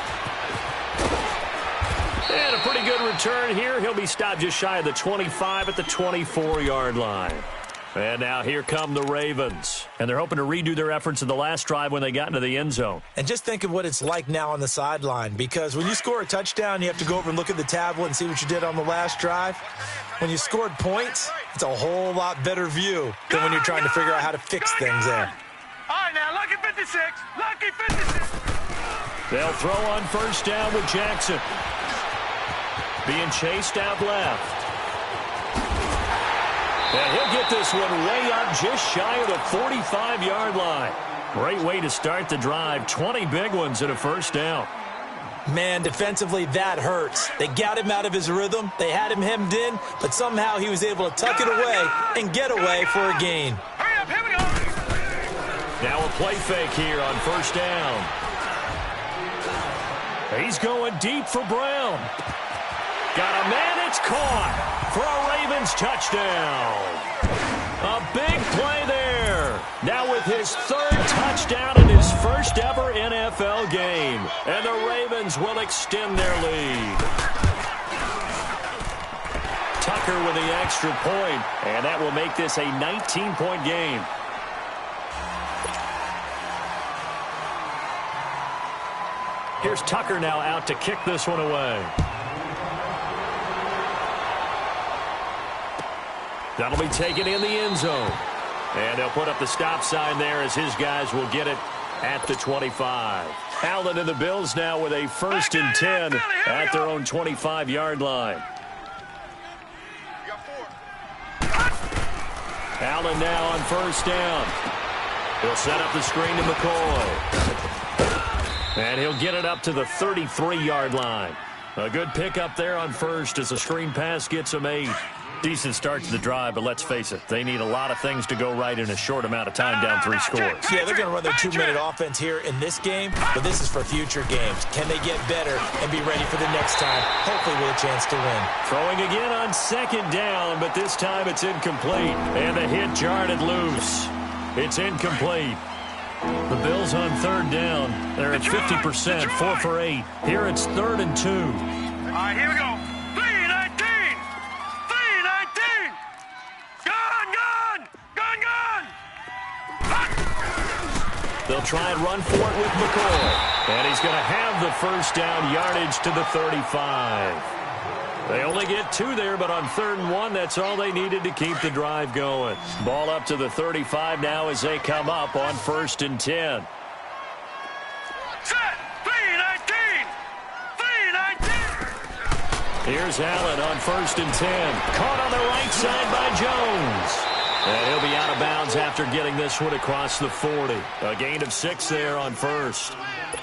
Speaker 2: And a pretty good return here. He'll be stopped just shy of the 25 at the 24-yard line. And now here come the Ravens. And they're hoping to redo their efforts in the last drive when they got into the end zone.
Speaker 3: And just think of what it's like now on the sideline, because when you score a touchdown, you have to go over and look at the tablet and see what you did on the last drive. When you scored points, it's a whole lot better view than when you're trying to figure out how to fix things there.
Speaker 4: All right, now, lucky 56. Lucky 56.
Speaker 2: They'll throw on first down with Jackson. Being chased out left. And he'll get this one way up just shy of the 45-yard line. Great way to start the drive. 20 big ones and a first down.
Speaker 3: Man, defensively, that hurts. They got him out of his rhythm. They had him hemmed in, but somehow he was able to tuck it away and get away for a gain.
Speaker 4: Hurry up, here we go.
Speaker 2: Now a play fake here on first down. He's going deep for Brown. Got a man, it's caught for a Ravens touchdown. A big play there. Now with his 3rd touchdown in his first ever NFL game. And the Ravens will extend their lead. Tucker with the extra point, and that will make this a 19-point game. Here's Tucker now out to kick this one away. That'll be taken in the end zone. And they'll put up the stop sign there as his guys will get it at the 25. Allen and the Bills now with a 1st and 10 at their own 25-yard line. Allen now on 1st down. He'll set up the screen to McCoy. And he'll get it up to the 33-yard line. A good pickup there on 1st as the screen pass gets him 8. Decent start to the drive, but let's face it, they need a lot of things to go right in a short amount of time down 3 scores.
Speaker 3: Yeah, they're going to run their 2-minute offense here in this game, but this is for future games. Can they get better and be ready for the next time, hopefully with a chance to win?
Speaker 2: Throwing again on 2nd down, but this time it's incomplete. And the hit jarred it loose. It's incomplete. The Bills on 3rd down. They're at 50%, 4 for 8. Here it's 3rd and 2.
Speaker 4: All right, here we go. 3-19. 3-19. Gun.
Speaker 2: They'll try and run for it with McCoy. And he's going to have the 1st down yardage to the 35. They only get 2 there, but on 3rd and 1, that's all they needed to keep the drive going. Ball up to the 35 now as they come up on 1st and 10.
Speaker 4: Set. 3-19. 3-19.
Speaker 2: Here's Allen on 1st and 10. Caught on the right side by Jones. And he'll be out of bounds after getting this one across the 40. A gain of 6 there on 1st.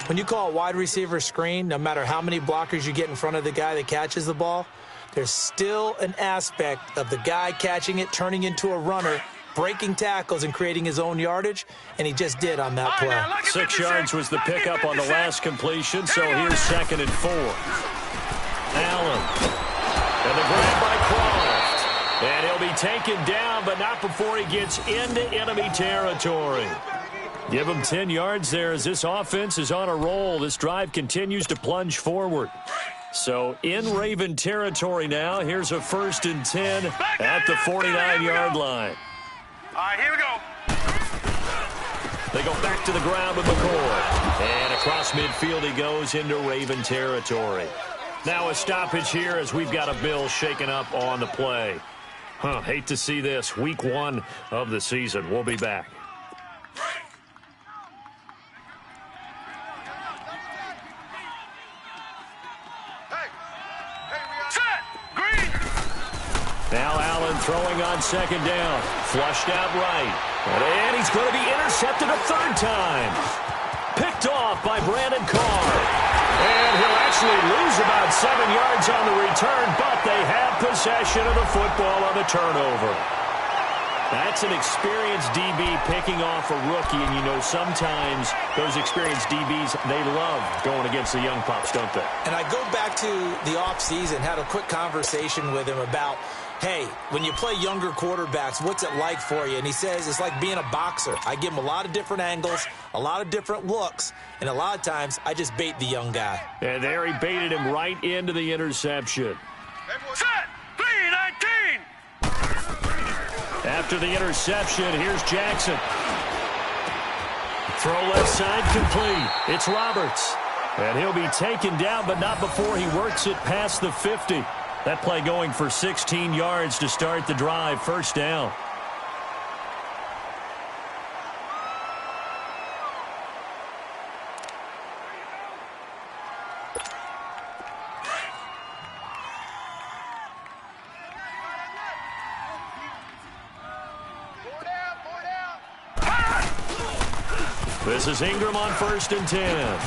Speaker 3: When you call a wide receiver screen, no matter how many blockers you get in front of the guy that catches the ball, there's still an aspect of the guy catching it, turning into a runner, breaking tackles and creating his own yardage, and he just did on that play.
Speaker 2: 6 yards was the pickup on the last completion, so here's 2nd and 4. Allen. And the grab by Croft. And he'll be taken down, but not before he gets into enemy territory. Give him 10 yards there as this offense is on a roll. This drive continues to plunge forward. So in Raven territory now, here's a 1st and 10 at the 49-yard line.
Speaker 4: All right, here we go.
Speaker 2: They go back to the ground with McCoy. And across midfield he goes into Raven territory. Now a stoppage here as we've got a Bill shaken up on the play. Hate to see this. Week 1 of the season. We'll be back. Now Allen throwing on 2nd down. Flushed out right. And he's going to be intercepted a 3rd time. Picked off by Brandon Carr. And he'll actually lose about 7 yards on the return, but they have possession of the football on the turnover. That's an experienced DB picking off a rookie, and you know sometimes those experienced DBs, they love going against the young pups, don't they?
Speaker 3: And I go back to the offseason, had a quick conversation with him about, hey, when you play younger quarterbacks, what's it like for you? And he says it's like being a boxer. I give him a lot of different angles, a lot of different looks, and a lot of times I just bait the young guy.
Speaker 2: And there he baited him right into the interception.
Speaker 4: Set. 3-19.
Speaker 2: After the interception, here's Jackson. Throw left side complete. It's Roberts. And he'll be taken down, but not before he works it past the 50. That play going for 16 yards to start the drive. 1st down. This is Ingram on 1st and 10.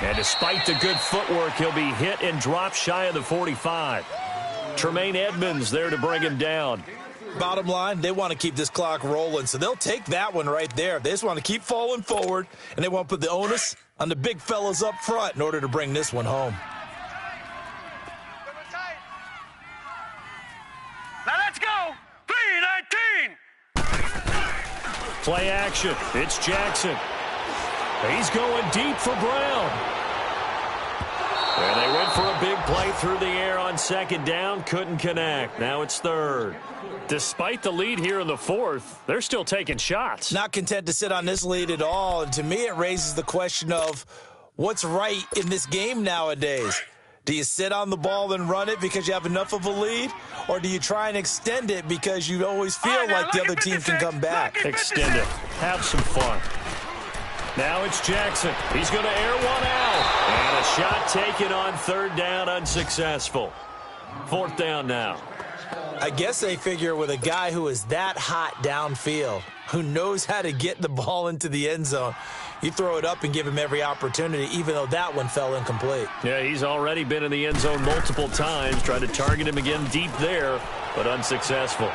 Speaker 2: And despite the good footwork, he'll be hit and dropped shy of the 45. Tremaine Edmonds there to bring him down.
Speaker 3: Bottom line, they want to keep this clock rolling, so they'll take that one right there. They just want to keep falling forward, and they want to put the onus on the big fellas up front in order to bring this one home.
Speaker 4: Now let's go. 3-19.
Speaker 2: Play action. It's Jackson. He's going deep for Brown. And they went for a big play through the air on 2nd down. Couldn't connect. Now it's 3rd. Despite the lead here in the 4th, they're still taking shots.
Speaker 3: Not content to sit on this lead at all. And to me, it raises the question of what's right in this game nowadays. Do you sit on the ball and run it because you have enough of a lead? Or do you try and extend it because you always feel like the other team can come back?
Speaker 2: Extend it. Have some fun. Now it's Jackson. He's going to air one out. And a shot taken on third down, unsuccessful. Fourth down now.
Speaker 3: I guess they figure with a guy who is that hot downfield, who knows how to get the ball into the end zone, you throw it up and give him every opportunity, even though that one fell incomplete.
Speaker 2: Yeah, he's already been in the end zone multiple times, trying to target him again deep there, but unsuccessful.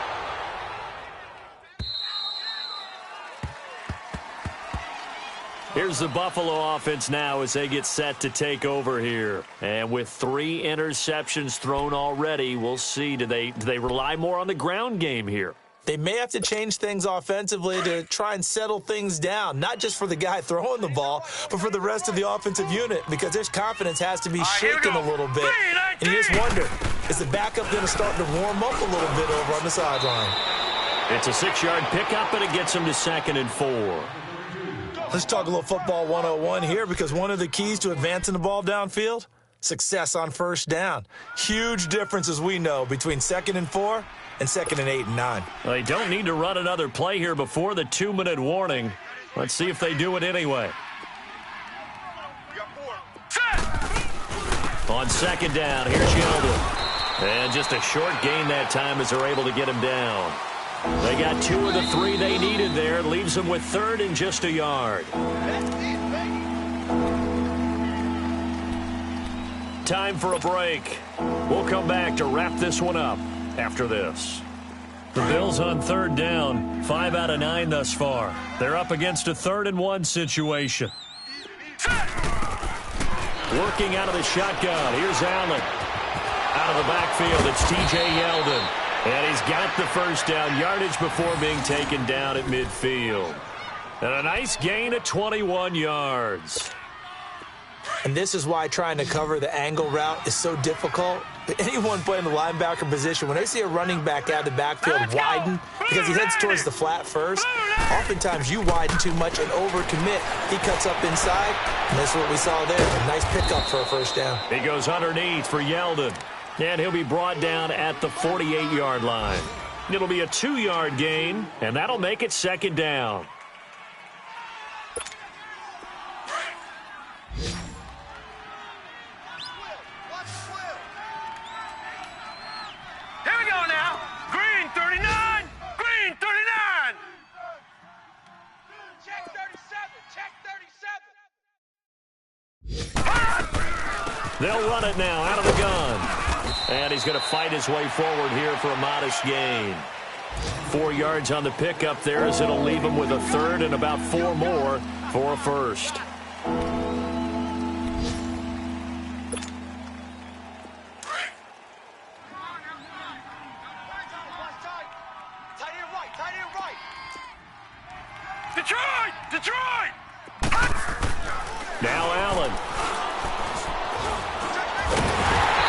Speaker 2: Here's the Buffalo offense now as they get set to take over here. And with 3 interceptions thrown already, we'll see. Do they rely more on the ground game here?
Speaker 3: They may have to change things offensively to try and settle things down, not just for the guy throwing the ball, but for the rest of the offensive unit, because their confidence has to be shaken a little bit. And you just wonder, is the backup going to start to warm up a little bit over on the sideline?
Speaker 2: It's a 6-yard pickup, and it gets him to 2nd and 4.
Speaker 3: Let's talk a little football 101 here, because one of the keys to advancing the ball downfield, success on first down. Huge difference, as we know, between 2nd and 4 and 2nd and 8 and 9.
Speaker 2: Well, they don't need to run another play here before the 2-minute warning. Let's see if they do it anyway. On 2nd down, here's Yeldon. And just a short gain that time as they're able to get him down. They got 2 of the 3 they needed there. Leaves them with 3rd and just a yard. Time for a break. We'll come back to wrap this one up after this. The Bills on 3rd down. 5 out of 9 thus far. They're up against a 3rd and 1 situation. Working out of the shotgun. Here's Allen. Out of the backfield, it's T.J. Yeldon. And he's got the first down yardage before being taken down at midfield. And a nice gain of 21 yards.
Speaker 3: And this is why trying to cover the angle route is so difficult. Anyone playing the linebacker position, when they see a running back out of the backfield widen because he heads towards the flat first, oftentimes you widen too much and overcommit. He cuts up inside, and that's what we saw there. A nice pickup for a first down.
Speaker 2: He goes underneath for Yeldon. And he'll be brought down at the 48-yard line. It'll be a 2-yard gain, and that'll make it 2nd down.
Speaker 4: Here we go now. Green 39. Green 39. Check 37. Check 37.
Speaker 2: They'll run it now out of the gun. And he's going to fight his way forward here for a modest gain. 4 yards on the pickup there as it'll leave him with a 3rd and about 4 more for a first.
Speaker 4: Detroit! Detroit!
Speaker 2: Now Allen.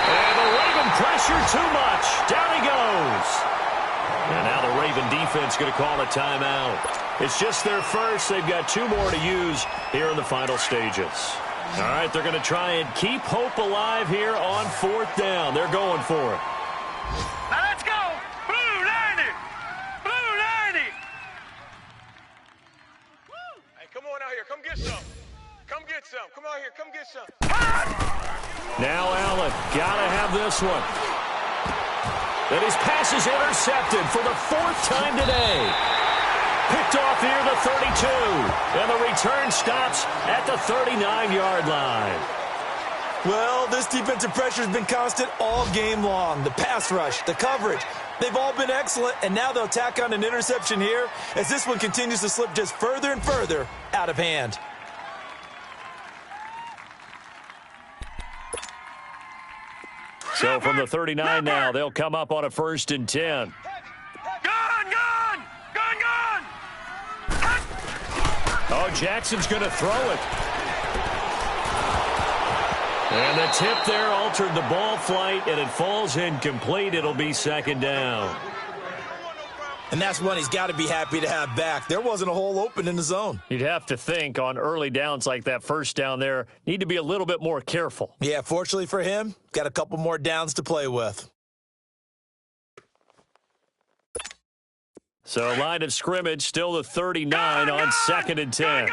Speaker 2: And the Raven pressure too much. Down he goes. And now the Raven defense going to call a timeout. It's just their first. They've got 2 more to use here in the final stages. All right, they're going to try and keep hope alive here on 4th down. They're going for it.
Speaker 4: Now let's go! Blue 90! Blue 90! Hey, come on out here. Come get some. Come get some. Come out here. Come get some.
Speaker 2: Now Allen, gotta have this one. And his pass is intercepted for the 4th time today. Picked off near the 32. And the return stops at the 39-yard line.
Speaker 3: Well, this defensive pressure has been constant all game long. The pass rush, the coverage, they've all been excellent, and now they'll tack on an interception here as this one continues to slip just further and further out of hand.
Speaker 2: So from the 39 now, they'll come up on a 1st and 10.
Speaker 4: Gun!
Speaker 2: Oh, Jackson's going to throw it. And the tip there altered the ball flight, and it falls incomplete. It'll be 2nd down.
Speaker 3: And that's one he's got to be happy to have back. There wasn't a hole open in the zone.
Speaker 2: You'd have to think on early downs like that first down there, need to be a little bit more careful.
Speaker 3: Yeah, fortunately for him, got a couple more downs to play with.
Speaker 2: So line of scrimmage, still the 39 on 2nd and 10.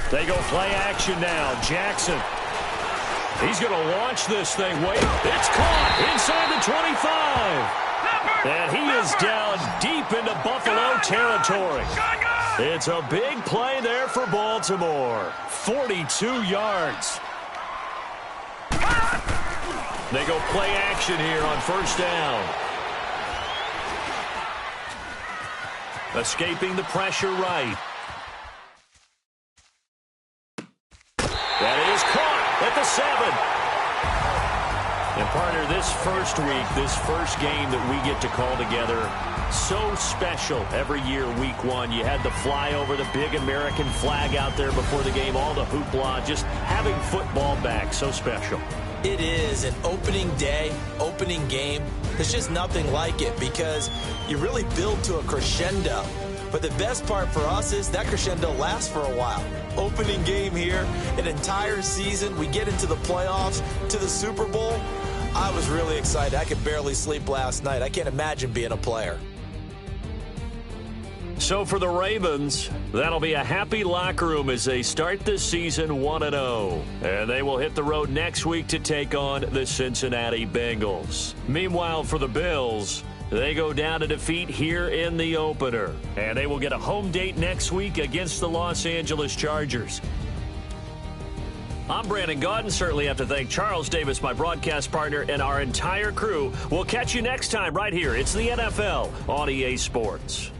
Speaker 2: They go play action now. Jackson. He's going to launch this thing. Wait, it's caught inside the 25. And he is down deep into Buffalo territory. It's a big play there for Baltimore. 42 yards. They go play action here on first down. Escaping the pressure right. That is caught at the 7. And partner, this first week, this first game that we get to call together, so special every year, week 1. You had the flyover, the big American flag out there before the game, all the hoopla, just having football back, so special.
Speaker 3: It is an opening day, opening game. There's just nothing like it because you really build to a crescendo. But the best part for us is that crescendo lasts for a while. Opening game here, an entire season. We get into the playoffs, to the Super Bowl. I was really excited. I could barely sleep last night. I can't imagine being a player.
Speaker 2: So for the Ravens, that'll be a happy locker room as they start this season 1-0. And they will hit the road next week to take on the Cincinnati Bengals. Meanwhile, for the Bills, they go down to defeat here in the opener. And they will get a home date next week against the Los Angeles Chargers. I'm Brandon Gaudin. Certainly have to thank Charles Davis, my broadcast partner, and our entire crew. We'll catch you next time right here. It's the NFL on EA Sports.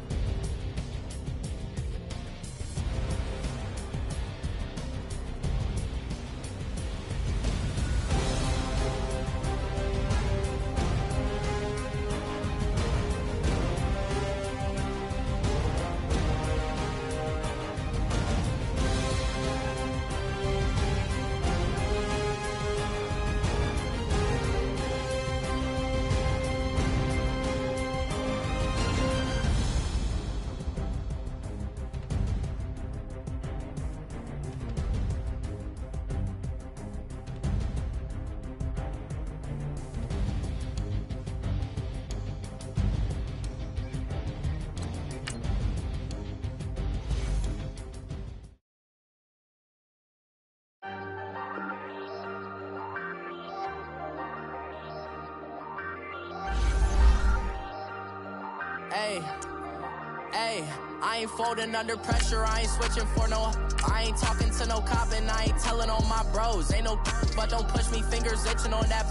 Speaker 5: Hey, I ain't folding under pressure, I ain't switching for no. I ain't talking to no cop and I ain't telling on my bros. Ain't no but don't push me, fingers itching on that.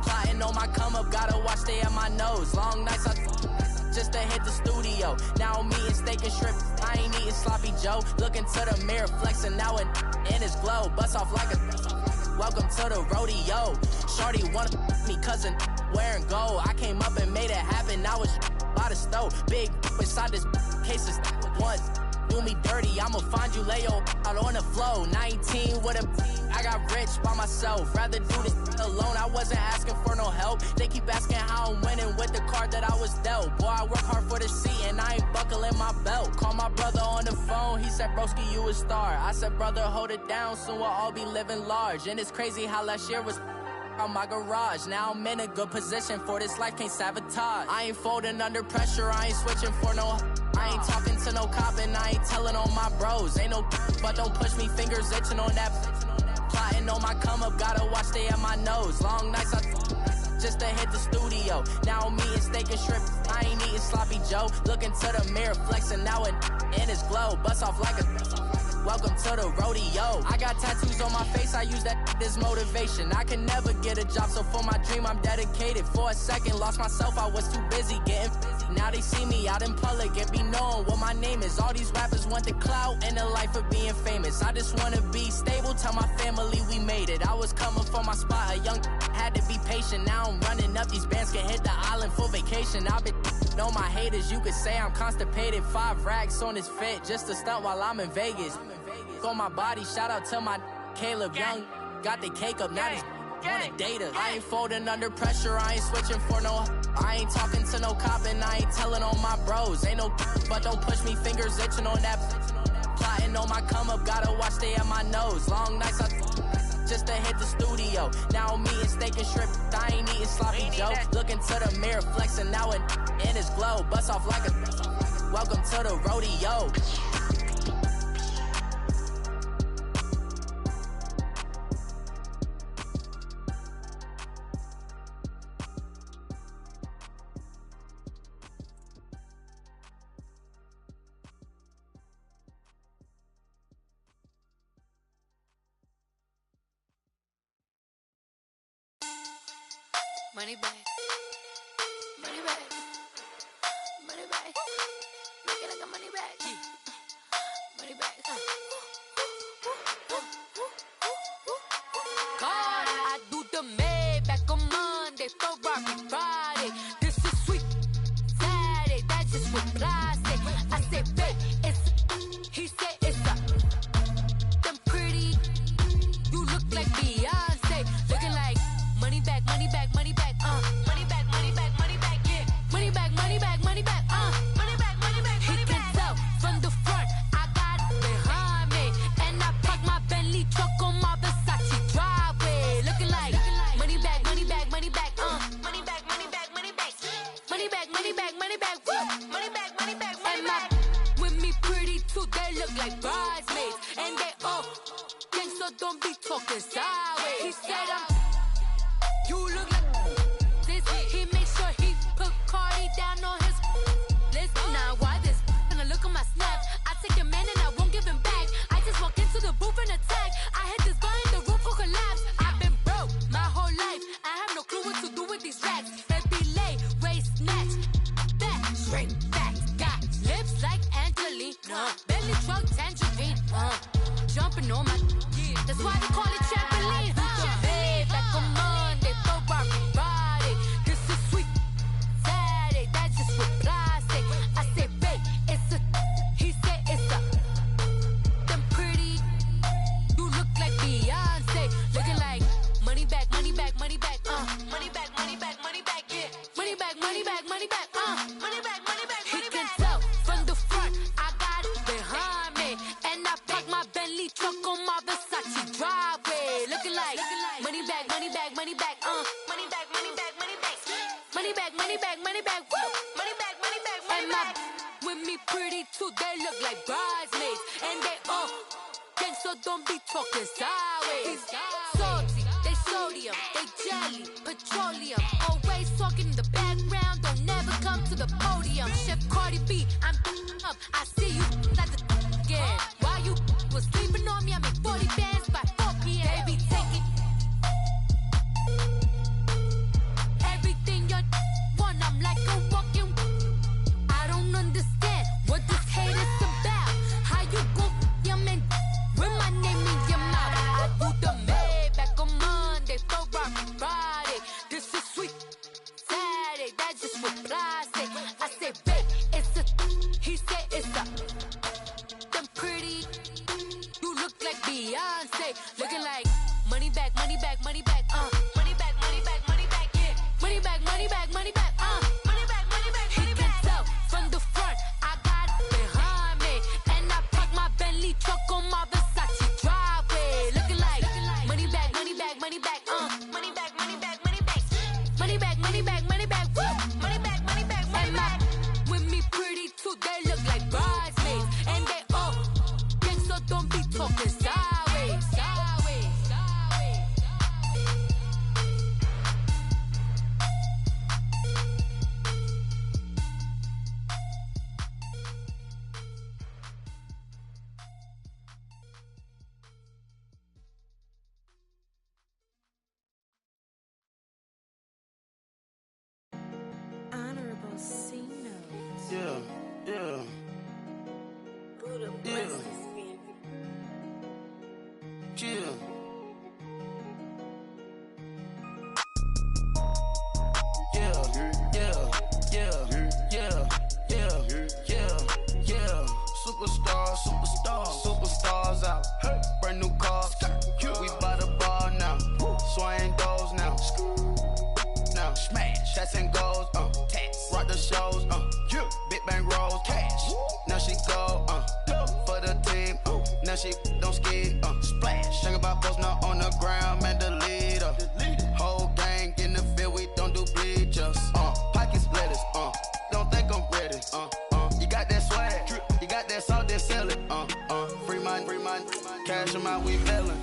Speaker 5: Plotting on my come up, gotta watch stay at my nose. Long nights just to hit the studio. Now I'm eating steak and shrimp, I ain't eating sloppy Joe. Looking to the mirror, flexing now and in his glow. Bust off like a welcome to the rodeo. Shorty wanna me cousin wearing gold. I came up and made it happen, now it's by the stove. Big inside this cases once do me dirty, I'ma find you lay out on the floor. 19 with a I got rich by myself, rather do this alone. I wasn't asking for no help, they keep asking how I'm winning with the card that I was dealt. Boy, I work hard for the seat and I ain't buckling my belt. Call my brother on the phone, he said broski you a star. I said brother hold it down, soon we'll all be living large. And it's crazy how last year was on my garage. Now I'm in a good position for this life, can't sabotage. I ain't folding under pressure, I ain't switching for no. I ain't talking to no cop and I ain't telling on my bros. Ain't no but don't push me, fingers itching on that. Plotting on my come up, gotta watch stay at my nose. Long nights just to hit the studio. Now I'm eating steak and shrimp, I ain't eating sloppy Joe. Looking to the mirror, flexing now and in his glow. Bust off like a welcome to the rodeo. I got tattoos on my face, I use that as motivation. I can never get a job, so for my dream I'm dedicated. For a second, lost myself, I was too busy getting busy. Now they see me out in public and be knowing what my name is. All these rappers want the clout and the life of being famous. I just wanna be stable, tell my family we made it. I was coming for my spot, a young had to be patient. Now I'm running up, these bands can hit the island for vacation. I've been on my haters, you could say I'm constipated. 5 racks on his fit, just to stunt while I'm in Vegas. On my body, shout out to my Caleb Young. Got the cake up, now these wanted data. I ain't folding under pressure, I ain't switching for no. I ain't talking to no cop and I ain't telling on my bros. Ain't no but don't push me, fingers itching on that. Plotting on my come up, gotta watch stay at my nose. Long nights I just to hit the studio. Now I'm eating steak and shrimp, I ain't eating sloppy joe. Looking to the mirror, flexing now and in his glow. Bust off like a welcome to the rodeo.
Speaker 6: Money back, money back, money back. Make it like a money back, money back. God, I do the Maybach on Monday, Ferrari Friday. This is sweet Saturday, that's just what I say. I say, babe, it's. He said it's a. Them pretty, you look like Beyonce, looking like money back, money back, money back. Money back, money back, money back, yeah. Money back, money back, money back, money back, money back, money back. He can tell from the front, I got it behind me. And I park my Bentley truck on my Versace driveway. Looking like money back, money back, money back, money back, money back, money back. Money back, money back, money back, woo. Money back, money back, money back. With me pretty too, they look like bridesmaids. And they all gang, so don't be talking sideways. He said you look like this. He make sure he put Cardi down on his list. Now why this? When I look at my snap, I take a man and I won't give him back. I just walk into the booth and attack. I hit this guy in the roof will collapse. I've been broke my whole life. I have no clue what to do with these racks. Heavy lay, waist snatch, back, straight back. Got lips like Angelina, belly truck tangerine. Jumping on my, that's why they call it trampoline. Back on Monday, Ferrari Friday. This is sweet Saturday, that's just what I say. I say, babe, it's a. He said it's a. Them pretty, you look like Beyonce, looking like money back, money back, money back, money back, money back, money back, yeah. Money back, money back, money back, money back, money back. He can tell from the front, I got it behind me, and I park my Bentley truck on my Versace driveway, looking like money back, money back, money back, money back, money back, money back, money back, money back, money back, woo, money back, money back, money back. With me pretty too, they look like bridesmaids, and they all gang, so don't be talking sideways. Salty, they sodium, they jelly, petroleum, always talking in the background, don't never come to the podium. Chef Cardi B, I'm up, I see you like the again. While you was sleeping on me, I make 40 bands by 4 p.m. Baby, take it. Everything you want, I'm like a walking. I don't understand what this hate is about. How you go, your man, with my name in your mouth. I do the Maybach on Monday, Ferrari Friday. This is sweet Saturday, that's just what I say. I say, babe, it's a. He said it's a. Them pretty, you look like Beyonce, looking like money back, money back, money back, money back, money back, money back, yeah. Money back, money back, money back, money back, money back, money back. He can tell from the front, I got it behind me, and I park my Bentley truck on my Versace driveway, looking like money back, money back, money back, money back, money back, money back, money back, money back, money back, woo, money back, money back, money back. With me pretty too, they look like bridesmaids, and they all gang, so don't be talking sideways, sideways, sideways. Honorable C notes.
Speaker 1: Yeah.
Speaker 6: Buddha
Speaker 1: Yeah.
Speaker 6: blesses me.
Speaker 1: Yeah. Superstars out. Brand new cars. We by the bar now. Swaying doors.
Speaker 7: now she don't skid, splash. Think about posting up on the ground, man, the leader. Whole gang in the field, we don't do bleachers. Pockets lettuce, don't think I'm ready, You got that swag, you got that salt, then sell it, free mind, cash them out, we felon.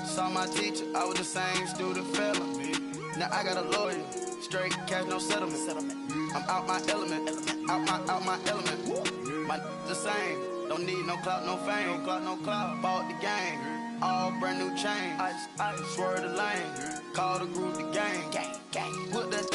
Speaker 7: Saw my teacher, I was the same student felon. Now I got a lawyer, straight cash, no settlement. I'm out my element, out my element. My the same, don't need no clout, no fame. Bought the game, all brand new chain. Ice, swerve the lane, call the group the gang. Put that